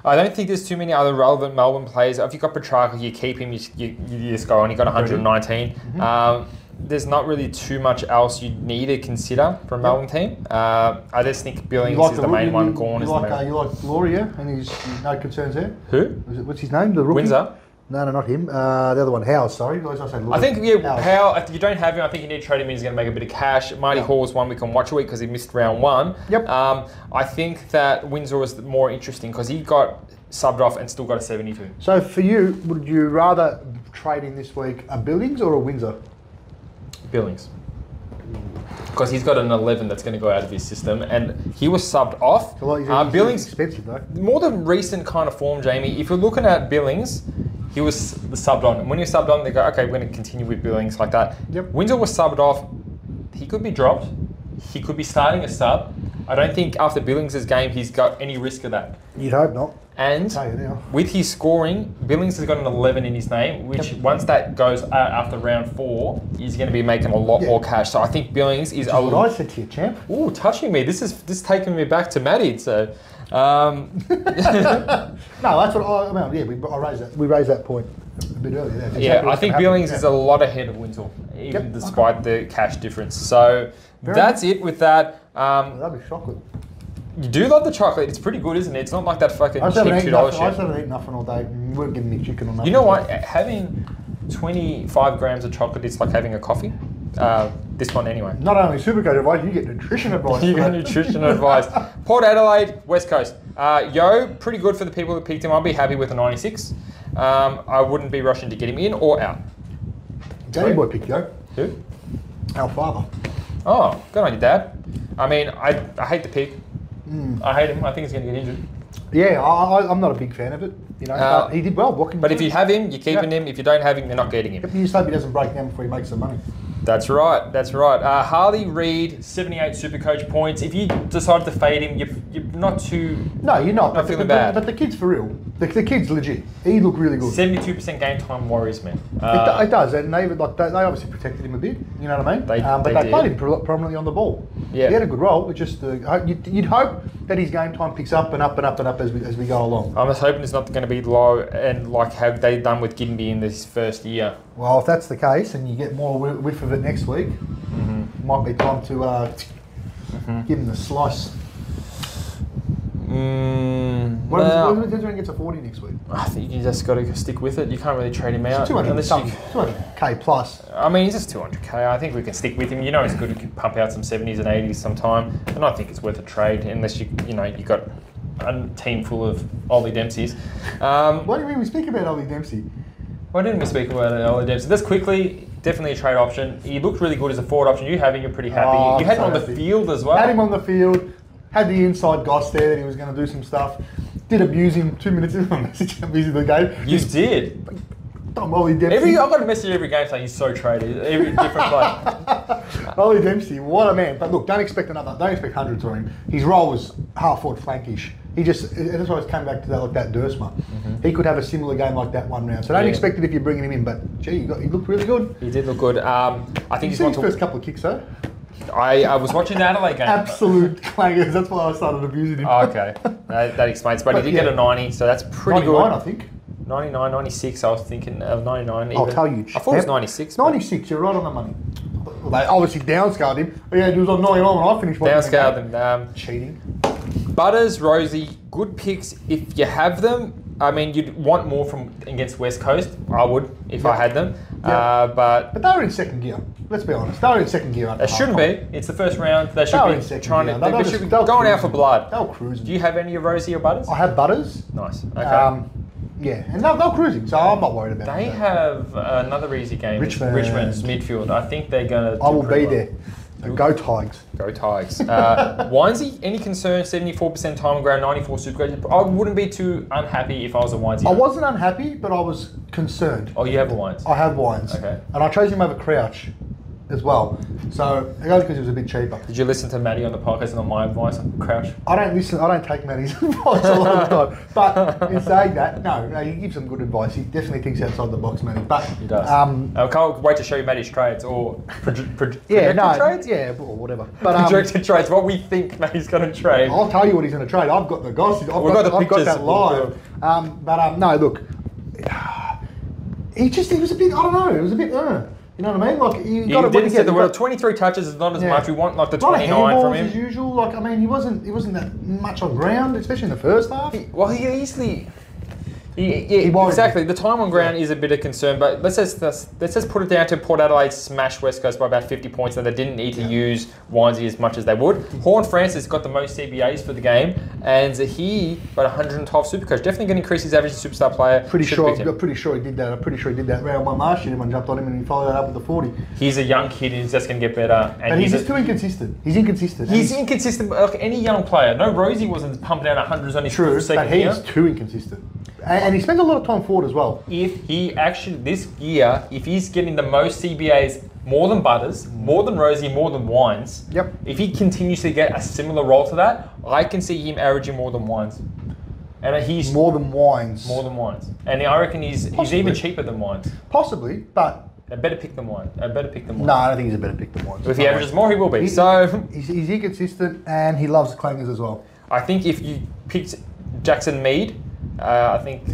don't think there's too many other relevant Melbourne players. If you've got Petrarca, you keep him, you just go on. He got 119. Mm-hmm. There's not really too much else you need to consider for a Melbourne team. I just think Billings is the main one. Gawn is the main one. You like Laurie, and he's no concerns there? Who? What's his name? The rookie? Windsor? No, not him. The other one, Howes, sorry. I think, Howe, if you don't have him, I think you need to trade him in. He's going to make a bit of cash. Marty Hall's one we can watch a week because he missed round 1. Yep. I think that Windsor was more interesting because he got subbed off and still got a 72. So for you, would you rather trade in this week a Billings or a Windsor? Billings. Because he's got an 11 that's going to go out of his system, and he was subbed off. Billings expensive though. More than recent kind of form, Jamie. If you're looking at Billings, he was subbed on. When you're subbed on, they go, okay, we're going to continue with Billings like that. Yep. Windsor was subbed off. He could be dropped. He could be starting a sub. I don't think after Billings' game he's got any risk of that. You'd hope not. And with his scoring, Billings has got an 11 in his name, which once that goes out after round 4, he's going to be making a lot more cash. So I think Billings is a lot. I said to you, champ. Ooh, touching me. This is taking me back to Maddie. So, no, that's what I mean. Yeah, we raised that point a bit earlier. Yeah, I think Billings is a lot ahead of Windsor, even despite the cash difference. So that's it with that. That'd be chocolate. You do love the chocolate. It's pretty good, isn't it? It's not like that fucking cheap $2 shit. I just haven't eaten nothing all day. You weren't giving me chicken or nothing. You know what? Having 25 grams of chocolate is like having a coffee. this one anyway. Not only SuperCoach advice, you get nutrition advice. You get nutrition advice. Port Adelaide, West Coast. Yo, pretty good for the people that picked him. I'll be happy with a 96. I wouldn't be rushing to get him in or out. Danny boy picked Yo. Who? Our father. Oh, good on you, Dad. I mean, I hate the pick. I hate him. I think he's going to get injured. Yeah, I'm not a big fan of it. You know, but he did well. But if you have him, you're keeping him. If you don't have him, you're not getting him. You just hope he doesn't break down before he makes some money. That's right. That's right. Harley Reid, 78 SuperCoach points. If you decide to fade him, you're not too. No, you're not. Not feeling bad. But the kid's for real. The kid's legit. He looked really good. 72% game time worries me. It does, and they obviously protected him a bit. You know what I mean? But they played him prominently on the ball. Yeah, he had a good role. It's just you'd hope that his game time picks up and up and up and up as we go along. I'm just hoping it's not going to be low and like how they've done with Gimby in this first year. Well, if that's the case, and you get more whiff of it next week, might be time to give him the slice. What if he gets a 40 next week? I think you just got to stick with it. You can't really trade him out. 200k plus. I mean, he's just 200k. I think we can stick with him. You know, he's good to pump out some 70s and 80s sometime, and I think it's worth a trade unless you got a team full of Ollie Dempseys. What do you mean we speak about Ollie Dempsey? Why didn't we speak about Ollie Dempsey? Just quickly, definitely a trade option. He looked really good as a forward option. You having him pretty happy. You had him on the field as well. Had him on the field. Had the inside goss there that he was going to do some stuff. Did abuse him 2 minutes into my message. I'm busy the game. You did. Ollie Dempsey. I've got a message every game saying he's so traded. Every different player. Ollie Dempsey, what a man. But look, don't expect hundreds from him. His role was half forward flankish. That's why I came back to that Dursma. He could have a similar game like that one round. So don't expect it if you're bringing him in. But gee, he looked really good. He did look good. I think he's his first couple of kicks though. I was watching the Adelaide game. Absolute clangers. That's why I started abusing him. Oh, okay. That explains. But he did get a 90, so that's pretty 99, good. I think. 99, 96, I was thinking of 99 even. I'll tell you. I thought it was 96. 96, you're right on the money. Well, they obviously downscaled him. But yeah, he was on 99 when I finished watching downscaled him. Cheating. Butters, Rosie, good picks if you have them. I mean, you'd want more from against West Coast. I would if I had them. But they were in second gear. Let's be honest. They were in second gear. They shouldn't be. It's the first round. They should be trying to. They should be going out for blood. They'll cruising. Do you have any of Rosie or Butters? I have Butters. Nice. Okay. Yeah, and they're cruising, so I'm not worried about it. They have another easy game. Richmond's midfield. I think they're going to. I will be there. Go Tigers. Go Tigers. Winesy, any concern? 74% time on ground, 94 SuperCoach. I wouldn't be too unhappy if I was a Winesy. I wasn't unhappy, but I was concerned. Oh, you have a Wines? I have Wines. Okay. And I chose him over Crouch as well. So, only because it was a bit cheaper. Did you listen to Maddie on the podcast and on my advice on Crouch? I don't take Maddie's advice a lot of the time. But in saying that, no, he gives some good advice. He definitely thinks outside the box, Maddie. But he does. I can't wait to show you Maddie's trades or trades? Yeah, or whatever. But projected trades, what we think Maddie's going to trade. I'll tell you what he's going to trade. I've got the gossip. I've got that live. No, look. He was a bit, I don't know, it was a bit, you know what I mean? Like you didn't say the word. 23 touches is not as much. We want like the 29 from him. As usual. Like I mean, he wasn't that much on ground, especially in the first half. He easily. Exactly. The time on ground is a bit of concern, but let's just put it down to Port Adelaide smashed West Coast by about 50 points, and they didn't need to use Winesy as much as they would. Horn Francis got the most CBAs for the game, and he got 112 SuperCoach. Definitely going to increase his average as a superstar player. Pretty sure he did that. I'm pretty sure he did that round one last year. Everyone jumped on him and he followed that up with the 40. He's a young kid. He's just going to get better. And he's just too inconsistent. He's inconsistent. He's inconsistent like any young player. No, Rosie wasn't pumping out 100s on his second year. But he's too inconsistent. And he spends a lot of time forward as well. If he actually, this year, if he's getting the most CBAs, more than Butters, more than Rosie, more than Wines, if he continues to get a similar role to that, I can see him averaging more than Wines. And he's more than Wines. More than Wines. And I reckon he's even cheaper than Wines. Possibly, but... A better pick than Wines. No, I don't think he's a better pick than Wines. If he averages more, he will be. He's inconsistent and he loves clangers as well. I think if you picked Jackson Mead, I think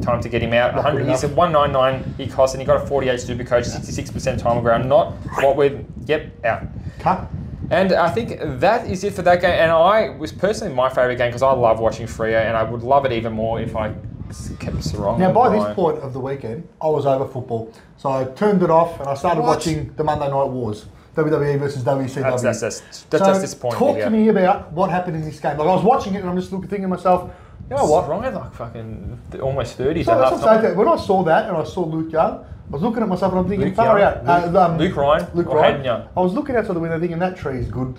time to get him out. 100. He's at 199. He cost, and he got a 48 SuperCoach, 66% time on ground. Not what we're. Out. Cut. And I think that is it for that game. And I was personally my favourite game because I love watching Freo, and I would love it even more if I kept Sarong. Now, by this point of the weekend, I was over football. So I turned it off and I started watching the Monday Night Wars. WWE versus WCW. That's disappointing. Talk to me about what happened in this game. Like, I was watching it and I'm just thinking to myself, you know what? Sarong had like fucking almost 30 So to half time. when I saw that and I saw Luke Young, I was looking at myself and I'm thinking, far out. Luke Ryan. Hayden Young. I was looking outside the window thinking, that tree is good.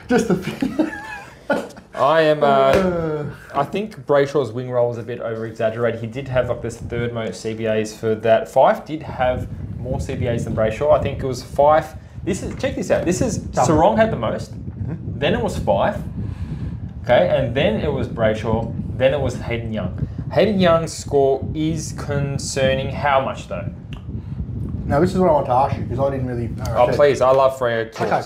Just the I think Brayshaw's wing roll was a bit over-exaggerated. He did have like this third most CBAs for that. Fife did have more CBAs than Brayshaw. I think it was Fife. Check this out. Sarong had the most. Then it was Fife. Okay, and then it was Brayshaw. Then it was Hayden Young. Hayden Young's score is concerning. How much though? Now, this is what I want to ask you because I didn't really know. Oh, please. I love Freo too. Okay.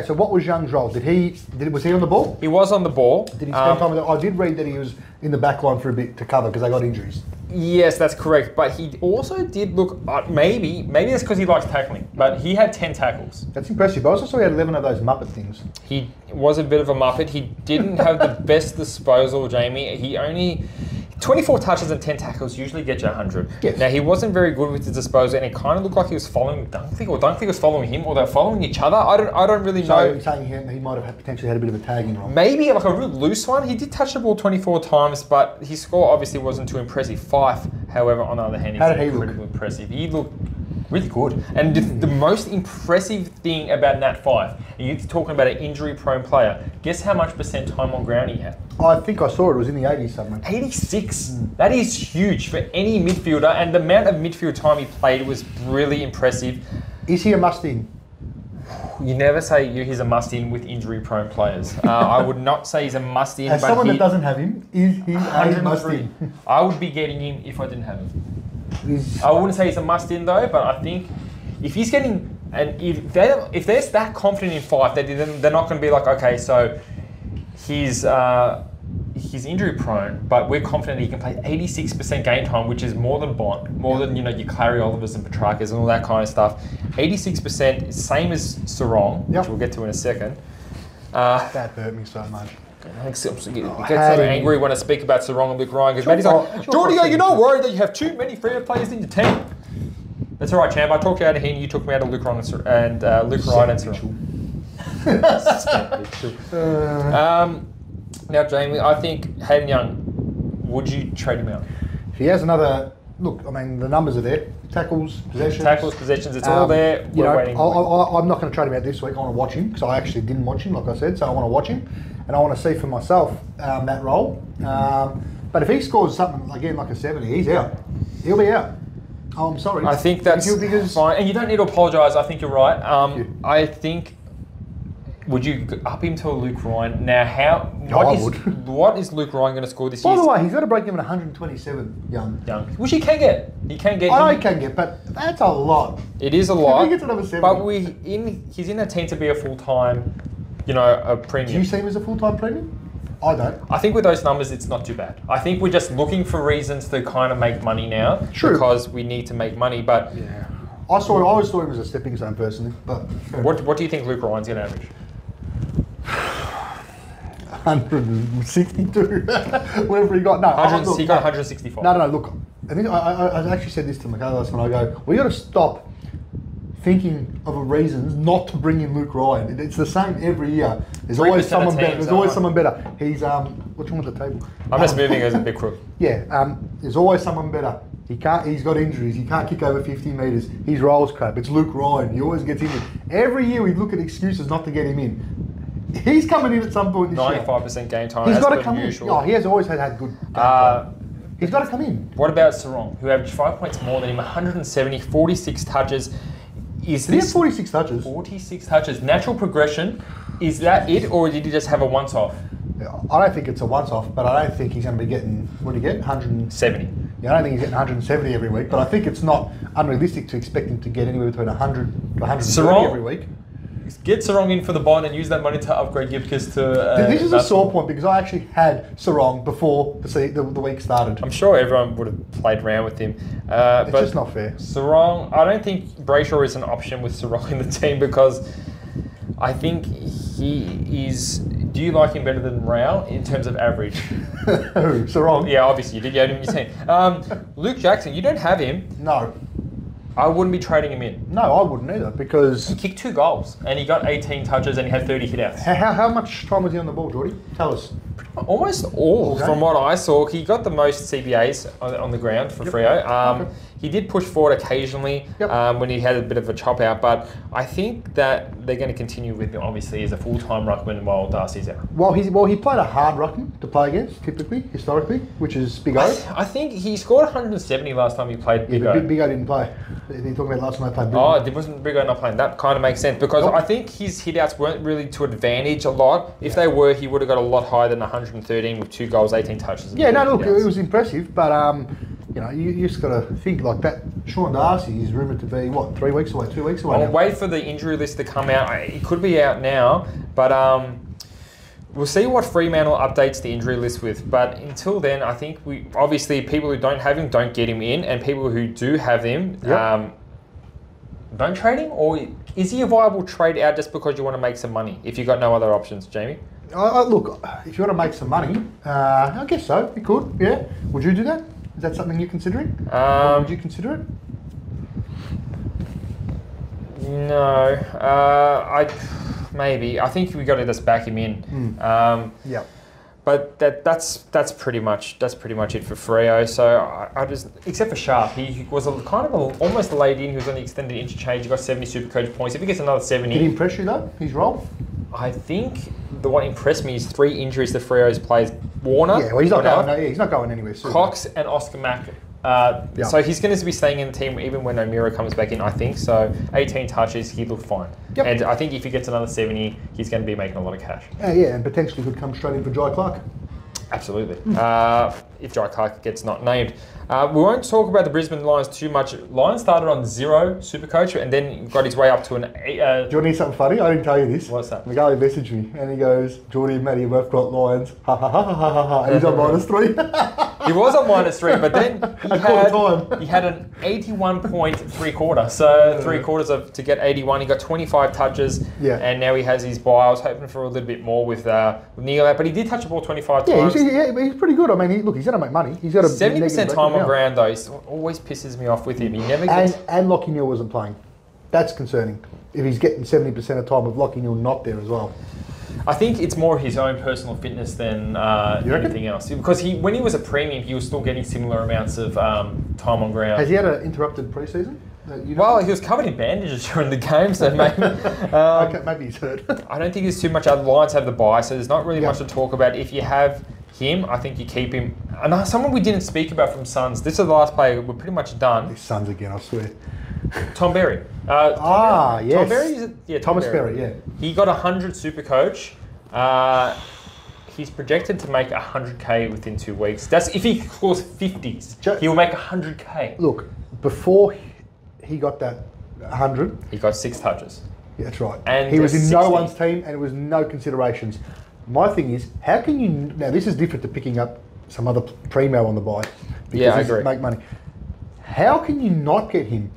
So what was Young's role? Was he on the ball? He was on the ball. Did he spend time with it? I did read that he was in the back line for a bit to cover because they got injuries. Yes, that's correct. But he also did look, maybe that's because he likes tackling, but he had 10 tackles. That's impressive. I also saw he had 11 of those Muppet things. He was a bit of a Muppet. He didn't have the best disposal, Jamie. He only... 24 touches and 10 tackles usually get you 100. Yes. Now, he wasn't very good with his disposal, and it kind of looked like he was following Dunkley, or Dunkley was following him, or they're following each other. I don't really know. So you're saying he might have potentially had a bit of a tagging role? Maybe like a real loose one. He did touch the ball 24 times, but his score obviously wasn't too impressive. Fife, however, on the other hand, is incredibly impressive. He looked really good. And the most impressive thing about Nat Fife, and you're talking about an injury-prone player, guess how much % time on ground he had? I think I saw it was in the 80s somewhere. 86. That is huge for any midfielder, and the amount of midfield time he played was really impressive. Is he a must-in? You never say he's a must-in with injury-prone players. I would not say he's a must-in. As someone that doesn't have him, is he a must-in? I would be getting him if I didn't have him. I wouldn't say he's a must-in though, but I think if he's getting, and if they're that confident in Fife, they're not going to be like, okay, so he's injury prone, but we're confident he can play 86% game time, which is more than Bond, more than your Clary Olivers and Petrarcas and all that kind of stuff. 86%, same as Sarong, which we'll get to in a second. That hurt me so much. I get so angry when I speak about Sarong and Luke Ryan because Matty's like, Geordie, you're not worried that you have too many Freo players in your team. That's all right, champ. I talked you out of Heeney, you took me out of Luke Ryan and Luke Ryan and Sarong. Now, Jamie, I think Hayden Young, would you trade him out? If he has another... Look, I mean, the numbers are there. Tackles, possessions, it's all there. We're waiting. I'm not going to trade him out this week. I want to watch him because I actually didn't watch him, like I said, so I want to watch him. And I want to see for myself that role. But if he scores something, again, like a 70, he's out. He'll be out. Oh, I'm sorry. I think that's fine. And you don't need to apologise. I think you're right. I think... Would you up him to a Luke Ryan? Now, what is Luke Ryan going to score this year? By the way, he's got to break even at 127, Young. Which he can get. I know he can get, but that's a lot. It is a lot. If he gets another 70. But he's in a team to be a full-time, a premium. Do you see him as a full-time premium? I don't. I think with those numbers, it's not too bad. I think we're just looking for reasons to kind of make money now. True. Because we need to make money, but... Yeah. I always saw him as a stepping stone personally, but... What do you think Luke Ryan's going to average? 162, whatever he got. No, he got 165. No, look. I actually said this to Michaela when I go, we got to stop thinking of reasons not to bring in Luke Ryan. It's the same every year. There's always someone better. There's always someone better. He's what's wrong with the table? I'm just moving as a big crook. Yeah, there's always someone better. He's got injuries. He can't kick over 50 metres. His roll's crap. It's Luke Ryan. He always gets injured. Every year we look at excuses not to get him in. He's coming in at some point this 95% game time. He's got to come in. Oh, he has always had good game time. He's got to come in. What about Sarong, who averaged 5 points more than him, 170, 46 touches? Did he have 46 touches? 46 touches. Natural progression. Is that it, or did he just have a once-off? I don't think it's a once-off, but I don't think he's going to be getting, what did he get? 170. Yeah, I don't think he's getting 170 every week, but I think it's not unrealistic to expect him to get anywhere between 100 to 130 every week. Get Sarong in for the bond and use that money to upgrade Gibcus to... this is a sore point because I actually had Sarong before the week started. I'm sure everyone would have played around with him. It's but just not fair. Sarong, I don't think Brayshaw is an option with Sarong in the team because I think he is Do you like him better than Rao in terms of average? Who? Sarong? Yeah, obviously you did. You had him in your team. Luke Jackson, you don't have him. No. I wouldn't be trading him in. No, I wouldn't either because... He kicked 2 goals and he got 18 touches and he had 30 hitouts. How much time was he on the ball, Geordie? Tell us. Almost all, Okay. from what I saw. He got the most CBAs on the ground for Freo. He did push forward occasionally when he had a bit of a chop out, but I think that they're going to continue with him, obviously, as a full-time ruckman while Darcy's out. Well, he played a hard ruckman to play against, typically, historically, which is Big O. I think he scored 170 last time he played Big O. But Big O didn't play. You're talking about last time they played Big O. Oh, wasn't Big O not playing? That kind of makes sense because I think his hitouts weren't really to advantage a lot. If they were, he would have got a lot higher than 113 with 2 goals, 18 touches. Yeah, no, look, it was impressive, but you know, you just got to think like that. Sean Darcy is rumoured to be, what, 3 weeks away, 2 weeks away? I'll wait for the injury list to come out. It could be out now, but we'll see what Fremantle updates the injury list with. But until then, I think obviously people who don't have him don't get him in, and people who do have him don't trade him. Or is he a viable trade out just because you want to make some money if you've got no other options, Jamie? Look, if you want to make some money, I guess so. You could, yeah. Would you do that? Is that something you're considering? Would you consider it? No, maybe. I think we got to just back him in. Yeah. But that's pretty much it for Freo. So I just, except for Sharp, he was almost laid in. He was on the extended interchange. He got 70 SuperCoach points. If he gets another 70, did he impress you though? His role? I think what impressed me is 3 injuries to Freo's players. Warner, yeah, well, he's not going anywhere soon. Cox and Oscar Mack. So he's going to be staying in the team even when O'Meara comes back in, I think. So 18 touches, he looked fine. Yep. And I think if he gets another 70, he's going to be making a lot of cash. Yeah, and potentially could come straight in for Jai Clark. Absolutely. If Jai Clark gets not named. We won't talk about the Brisbane Lions too much. Lions started on 0 SuperCoach and then got his way up to an 8. Do you want to hear something funny? I didn't tell you this. What's that? The guy messaged me and he goes, Geordie and Matty both got Lions. Ha ha ha ha ha ha. And he's on -3. He was on -3, but then he had an 81.3 quarter. So 3 quarters to get 81. He got 25 touches. Yeah. And now he has his bye. I was hoping for a little bit more with Neil out, but he did touch the ball 25 times. He's pretty good. I mean, he's going to make money. He's got a 70% time on ground though. It always pisses me off with him. He never gets... And Lockie Neal wasn't playing. That's concerning. If he's getting 70% of time of Lockie Neal not there as well. I think it's more his own personal fitness than anything else. Because when he was a premium, he was still getting similar amounts of time on ground. Has he had an interrupted pre-season? Well, he was covered in bandages during the game, so maybe... okay, maybe he's hurt. I don't think there's too much. The Lions have the bye, so there's not really much to talk about. If you have him, I think you keep him. And someone we didn't speak about from Suns, this is the last player, we're pretty much done. These Suns again, I swear. Tom Berry. Yes. Tom Berry? Thomas Berry, yeah. He got 100 SuperCoach. He's projected to make 100K within 2 weeks. That's if he scores 50s. He will make 100K. Look, before he got that 100, he got 6 touches. Yeah, that's right. And he was in 60. no one's team, and it was no considerations. My thing is, how can you now? This is different to picking up some other primo on the buy. Yeah, I agree. Make money. How can you not get him?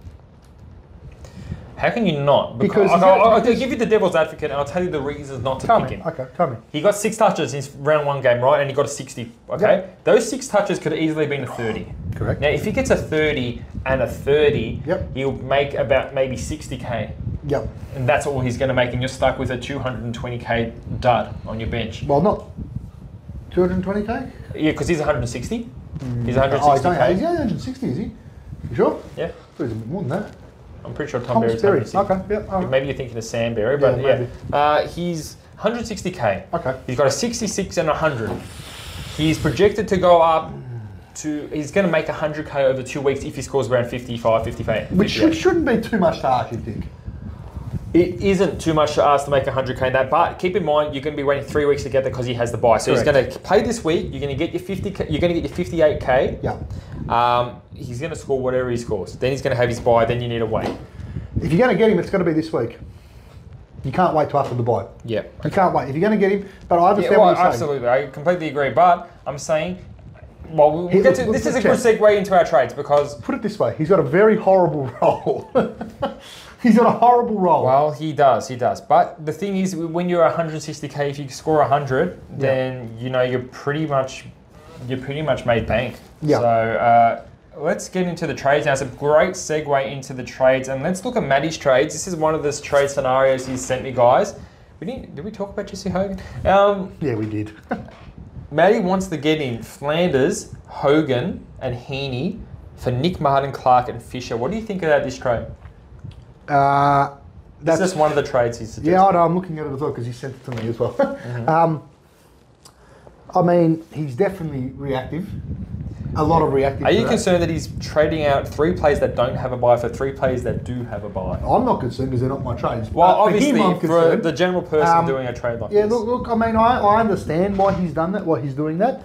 How can you not? Because I'll give you the devil's advocate, and I'll tell you the reasons not to pick him. Okay, tell me. He got 6 touches in his round 1 game, right? And he got a 60. Okay, yep. Those 6 touches could have easily been a 30. Correct. Now, if he gets a 30 and a 30, he'll make about maybe 60K. Yep. And that's all he's going to make, and you're stuck with a 220K dud on your bench. Well, not 220K. Yeah, because he's 160. He's 160K. He's 160, is he? You sure? Yeah. He's a bit more than that. I'm pretty sure Tom Berry's 160. Okay, yeah. Right. Maybe you're thinking of Sam Berry, but he's 160K. Okay. He's got a 66 and a 100. He's projected to go up to, he's going to make 100K over 2 weeks if he scores around 55, 58. Which shouldn't be too much to ask, you think? It isn't too much to ask to make 100K in that, but keep in mind you're going to be waiting 3 weeks to get there because he has the buy. So Correct. He's going to play this week. You're going to get your 50K. You're going to get your 58K. Yeah. He's going to score whatever he scores. Then he's going to have his buy. Then you need to wait. If you're going to get him, it's going to be this week. You can't wait till after the buy. Yeah. You can't wait. If you're going to get him, but I understand what you're saying. Absolutely, I completely agree. But I'm saying Well, we'll get to, this is a good segue into our trades because... Put it this way, he's got a very horrible role. He's got a horrible role. Well, he does. But the thing is, when you're 160k, if you score 100, then you know you're pretty much made bank. Yeah. So let's get into the trades now. It's a great segue into the trades, and let's look at Matty's trades. This is one of the trade scenarios he's sent me, guys. Did we talk about Jesse Hogan? Yeah, we did. Matty wants to get in Flanders, Hogan, and Heeney for Nick Martin, Clark, and Fisher. What do you think about this trade? That's just one of the trades he suggested. Yeah, I know, I'm looking at it as well because he sent it to me as well. I mean, he's definitely reactive. A lot of reactive. Are you concerned that he's trading out 3 players that don't have a buy for 3 players that do have a buy? I'm not concerned because they're not my trades. Well, obviously, for the general person doing a trade like this. Yeah, look, I mean, I understand why he's done that, why he's doing that.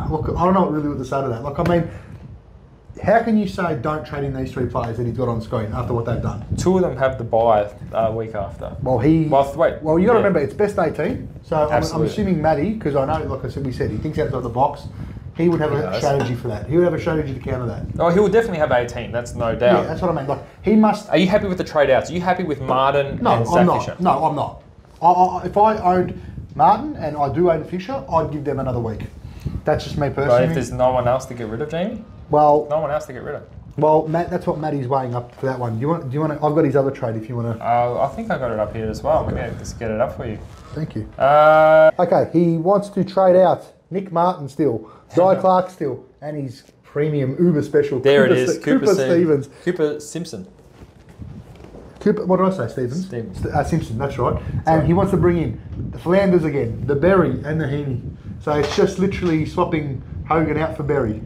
Look, I don't know really what to say to that. Like, I mean, how can you say don't trade in these 3 players that he's got on screen after what they've done? 2 of them have the buy week after. Well, you got to remember, it's best 18. So I'm assuming Matty, because I know, like I said, he thinks outside the box. He would have a strategy for that. He would have a strategy to counter that. Oh, he will definitely have 18. That's no doubt. Yeah, that's what I mean. Like, he must. Are you happy with the trade outs? Are you happy with Martin and Zach Fisher? No, I'm not. If I owned Martin and I do own Fisher, I'd give them another week. That's just me personally. But if there's no one else to get rid of, Jamie? Well, no one else to get rid of. Well, Matt, that's what Matty's weighing up for that one. Do you want to? I've got his other trade if you want to. I think I got it up here as well. Okay. Maybe just get it up for you. Thank you. Okay, he wants to trade out Nick Martin still, Guy Clark still, and his premium Uber special. There Cooper, it is. Cooper Stevens. Cooper Simpson. Cooper, what did I say, Stevens? Simpson, that's right. Sorry. And he wants to bring in the Flanders again, the Berry and the Heeney. So it's just literally swapping Hogan out for Berry.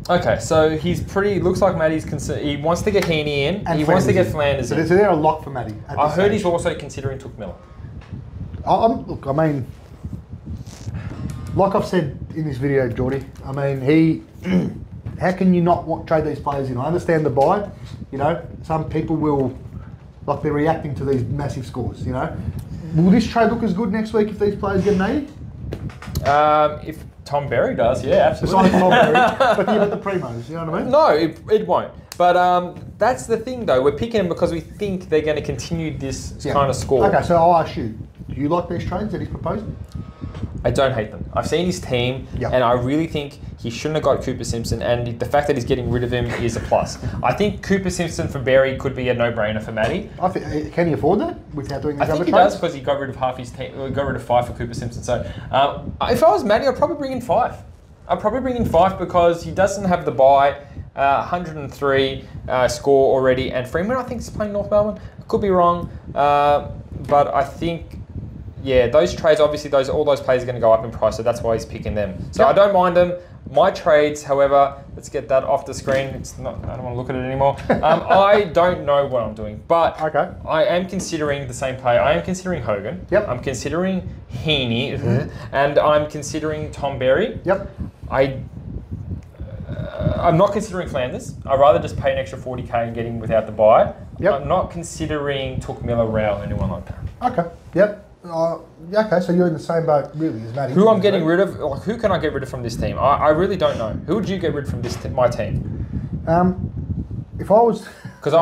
Okay, so he's looks like Matty's concerned. He wants to get Heeney in, and he wants to get Flanders in. So they're a lock for Matty. I heard he's also considering Took Miller. Look, I mean, like I've said in this video, Geordie, I mean, how can you not trade these players in? I understand the buy, you know, some people will, like they're reacting to these massive scores, you know. Will this trade look as good next week if these players get an 80? If Tom Berry does, yeah, absolutely. Tom Berry, but the primos, you know what I mean? No, it won't. But that's the thing, though. We're picking them because we think they're going to continue this kind of score. Okay, so I'll ask you, do you like these trades that he's proposing? I don't hate them. I've seen his team, and I really think he shouldn't have got Cooper Simpson, and the fact that he's getting rid of him is a plus. I think Cooper Simpson for Berry could be a no-brainer for Matty. Can he afford that without doing these other trades? I think he does because he got rid of half his team. Got rid of 5 for Cooper Simpson. So if I was Matty, I'd probably bring in 5. I'd probably bring in 5 because he doesn't have the buy. 103 score already, and Freeman I think is playing North Melbourne. I could be wrong, but I think. Yeah, those trades, obviously, all those players are going to go up in price, so that's why he's picking them. So I don't mind them. My trades, however, let's get that off the screen. It's not. I don't want to look at it anymore. I don't know what I'm doing, but I am considering the same player. I am considering Hogan. Yep. I'm considering Heeney, and I'm considering Tom Berry. Yep. I'm not considering Flanders. I'd rather just pay an extra 40k and get him without the buy. Yep. I'm not considering Took Miller, Rao, anyone like that. Okay. Yep. Okay, so you're in the same boat really as Matty. Who I'm getting rid of? Like, who can I get rid of from this team? I really don't know. Who would you get rid from my team? If I was, because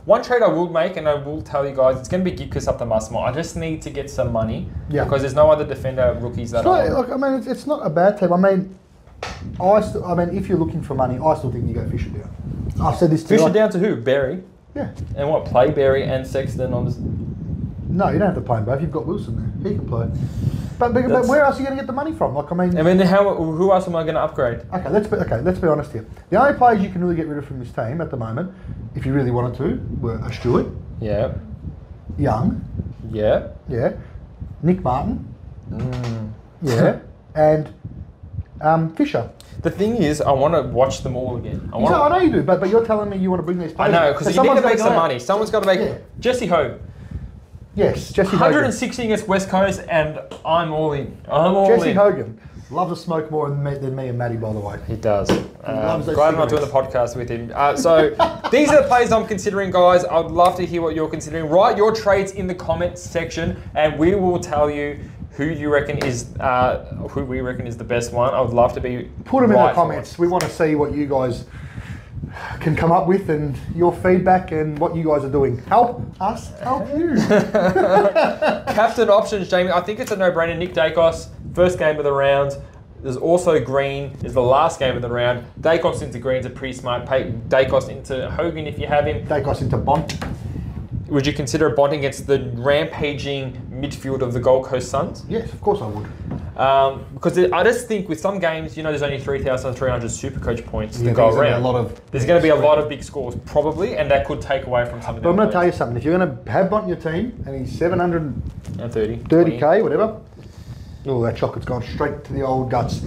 one trade I will make, and I will tell you guys, it's going to be Gibcus up the Musmore. I just need to get some money because there's no other defender rookies that. Look, I mean, it's not a bad team. I mean, if you're looking for money, I still think you go Fisher down. I've said this to Fisher down to who? Berry. Yeah. And what? Play Berry and Sexton on this. No, you don't have to play them both. You've got Wilson there. He can play. But where else are you going to get the money from? Who else am I going to upgrade? Okay, let's be honest here. The only players you can really get rid of from this team at the moment, if you really wanted to, were a Stewart. Yeah. Young. Yeah. Yeah. Nick Martin. Yeah. And Fisher. The thing is, I want to watch them all again. I know you do, but you're telling me you want to bring these players. I know, because you need to make some money. Someone's got to make Jesse Hogan. Yes, Jesse 160 against West Coast, and I'm all in. Jesse Hogan loves to smoke more than me and Matty, by the way. He does. Glad I'm not doing the podcast with him. So these are the players I'm considering, guys. I'd love to hear what you're considering. Write your trades in the comments section, and we will tell you who you reckon is who we reckon is the best one. I would love to be. Put them in the comments. We want to see what you guys can come up with and your feedback and what you guys are doing. Help us help you. Captain options, Jamie. I think it's a no-brainer. Nick Dacos, first game of the round. There's also Green, is the last game of the round. Dacos into Green's a pretty smart pick. Dacos into Hogan if you have him. Dacos into Bont. Would you consider a Bont against the rampaging midfield of the Gold Coast Suns? Yes, of course I would. Because I just think with some games, you know, there's only 3,300 SuperCoach points to go around. There's going to be a lot of big scores probably, and that could take away from some of the. But I'm going to tell you something. If you're going to have Bont in your team and he's 730k, whatever. Oh, that chocolate's gone straight to the old guts.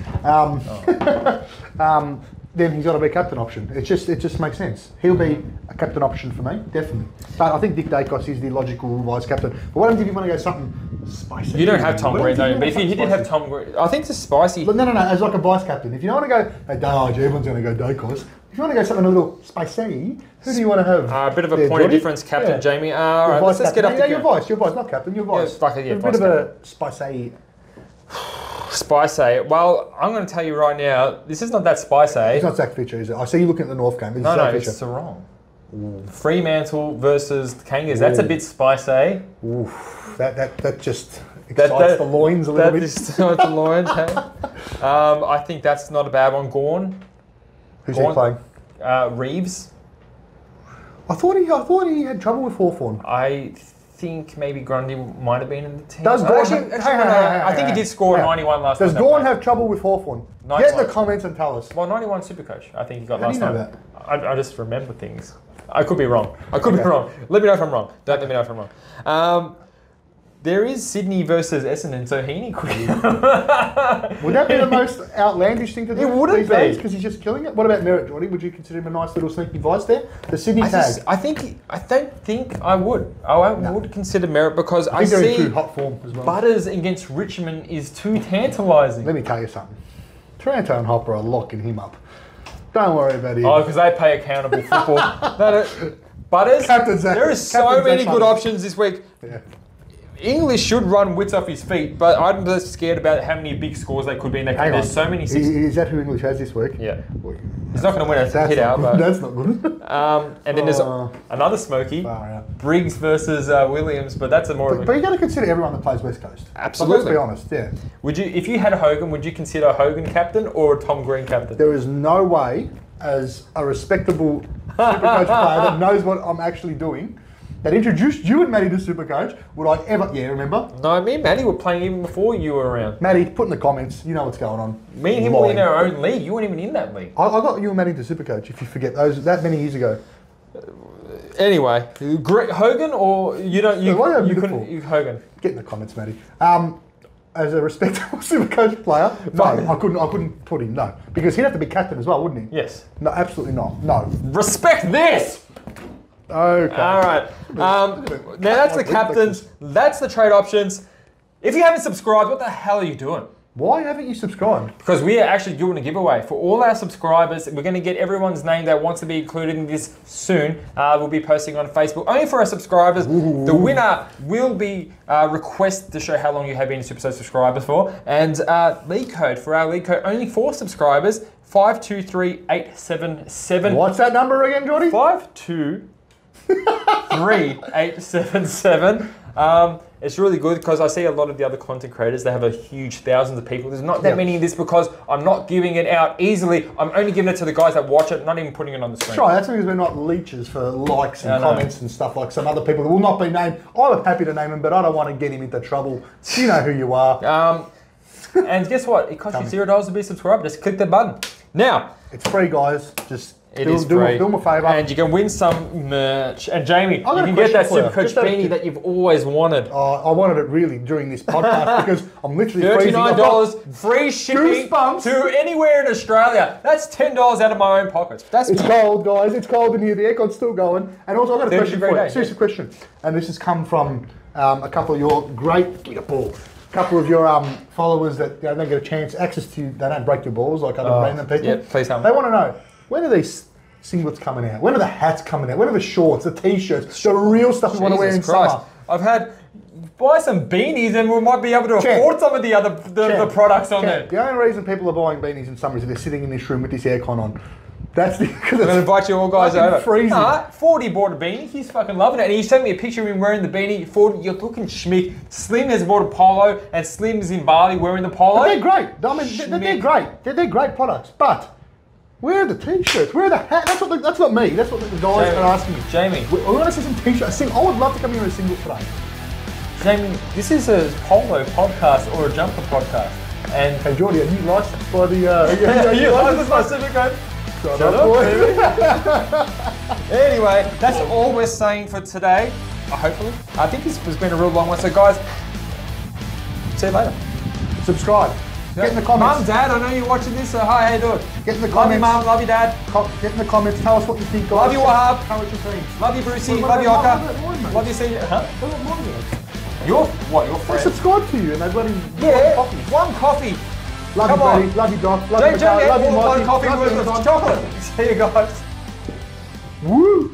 Then he's got to be a captain option. It just makes sense. He'll be a captain option for me, definitely. But I think Nick Dacos is the logical vice captain. But what if you want to go something spicy? You don't have Tom Green, though. But if you did have Tom Green, I think it's spicy. But no, as like a vice captain. If you don't want to go, hey, everyone's going to go Dacos. If you want to go something a little spicy, who do you want to have? A bit of a point of difference, Captain Jamie. All right, let's get up. Your vice, not captain, your vice. Yeah, a bit of a spicy. Spicy. Well, I'm going to tell you right now, this is not that spicy. It's not Zach Fisher, is it? I see you looking at the North game. No, it's Sarong. Fremantle versus the Kangas. That's a bit spicy. Oof. That just excites the loins a little bit. That just excites the loins, hey? I think that's not a bad one. Gorn. Who's he playing? Reeves. I thought he had trouble with Hawthorn. I think maybe Grundy might have been in the team. Does Gorn? I think he did score 91 last time. Does Gorn have trouble with Hawthorn? Get in the comments and tell us. Well, 91 Supercoach, I think he got How last do you know time. That? I just remember things. I could be wrong. Let me know if I'm wrong. Don't let me know if I'm wrong. There is Sydney versus Essendon, so Heeney could. Would that be the most outlandish thing to do? It wouldn't these days because he's just killing it. What about Merritt, Jordy? Would you consider him a nice little sneaky vice there? The Sydney tag. I don't think I would. I would consider Merritt because I see too hot form as well. Butters against Richmond is too tantalising. Let me tell you something. Toronto and Hopper are locking him up. Don't worry about him. Oh, because they play accountable football. Butters. There is so many good options this week. Yeah. English should run wits off his feet, but I'm just scared about how many big scores they could be in that game. There's so many. Is that who English has this week? Yeah. He's not going to win a hit out. But, that's not good. And then there's another smoky, Briggs versus Williams, but that's a more. But you got to consider everyone that plays West Coast. Absolutely. Let's be honest. Yeah. Would you, if you had Hogan, would you consider Hogan captain or Tom Green captain? There is no way, as a respectable Supercoach player that knows what I'm actually doing, that introduced you and Matty to Supercoach, would I ever... Yeah, remember? No, me and Matty were playing even before you were around. Matty, put in the comments. You know what's going on. Me and him were in our own league. You weren't even in that league. I got you and Matty to Supercoach, if you forget. That many years ago. Anyway, Hogan or you don't... You couldn't... Hogan. Get in the comments, Matty. As a respectable Supercoach player, no, I couldn't put him, no. Because he'd have to be captain as well, wouldn't he? Yes. No, absolutely not. No. Respect this! Okay. All right. Now that's the captains. That's the trade options. If you haven't subscribed, what the hell are you doing? Why haven't you subscribed? Because we are actually doing a giveaway. For all our subscribers, we're going to get everyone's name that wants to be included in this soon. We'll be posting on Facebook. Only for our subscribers. Ooh. The winner will be request to show how long you have been a Super subscribers for. And league code for our league code, only for subscribers, 523877. What's that number again, Jordy? 523877. It's really good because I see a lot of the other content creators, they have a huge thousands of people. There's not that many in this because I'm not giving it out easily. I'm only giving it to the guys that watch it, not even putting it on the screen. Sure, that's because we're not leeches for likes and comments and stuff like some other people that will not be named. I'm happy to name him, but I don't want to get him into trouble. You know who you are. And guess what? It costs you $0 to be subscribed. Just click the button. Now. It's free, guys. Just do them a favour. And you can win some merch. And Jamie, you can get that SuperCoach beanie that you've always wanted. I wanted it really during this podcast because I'm literally freezing. $39, free shipping to anywhere in Australia. That's $10 out of my own pockets. It's cold, guys. It's cold in here. The aircon's still going. And also, I've got a question for you. Seriously, question. And this has come from a couple of your couple of your followers that don't get a chance, access to, they don't break your balls like other random people. Yeah, please help me. They want to know, when are these singlets coming out? When are the hats coming out? When are the shorts, the t-shirts, the real stuff you want to wear in summer? I've had buy some beanies and we might be able to afford some of the other the products on there. The only reason people are buying beanies in summer is they're sitting in this room with this aircon on. That's because I'm going to invite you all guys over. Freezing. Nah, 40 bought a beanie. He's fucking loving it. And he sent me a picture of him wearing the beanie. 40, you're looking schmick. Slim has bought a polo, and Slim's in Bali wearing the polo. But they're great. I mean, they're great. They're great products. But where are the t-shirts? Where are the hats? That's not me. That's what the guys are asking me. Jamie. We want to see some t-shirts. I would love to come here in a single today. Jamie, this is a polo podcast or a jumper podcast. And hey, Jordy, are you licensed by the... are you licensed by SuperCoach? Shut up, Anyway, that's all we're saying for today. Hopefully. I think this has been a real long one. So guys, see you later. Subscribe. Get in the comments. Mum, Dad, I know you're watching this, so hi, how you doing? Get in the comments. Love you, Mum, love you, Dad. Get in the comments, tell us what you think, guys. Love you, Wahab. How much you think. Love you, Brucey. Love you, Oka. Love you, CJ. Huh? Your friend? I subscribe to you and they bloody one coffee. Love you, buddy. Love you, Doc. Love you, Don't love you, one coffee worth of chocolate. See you guys. Woo!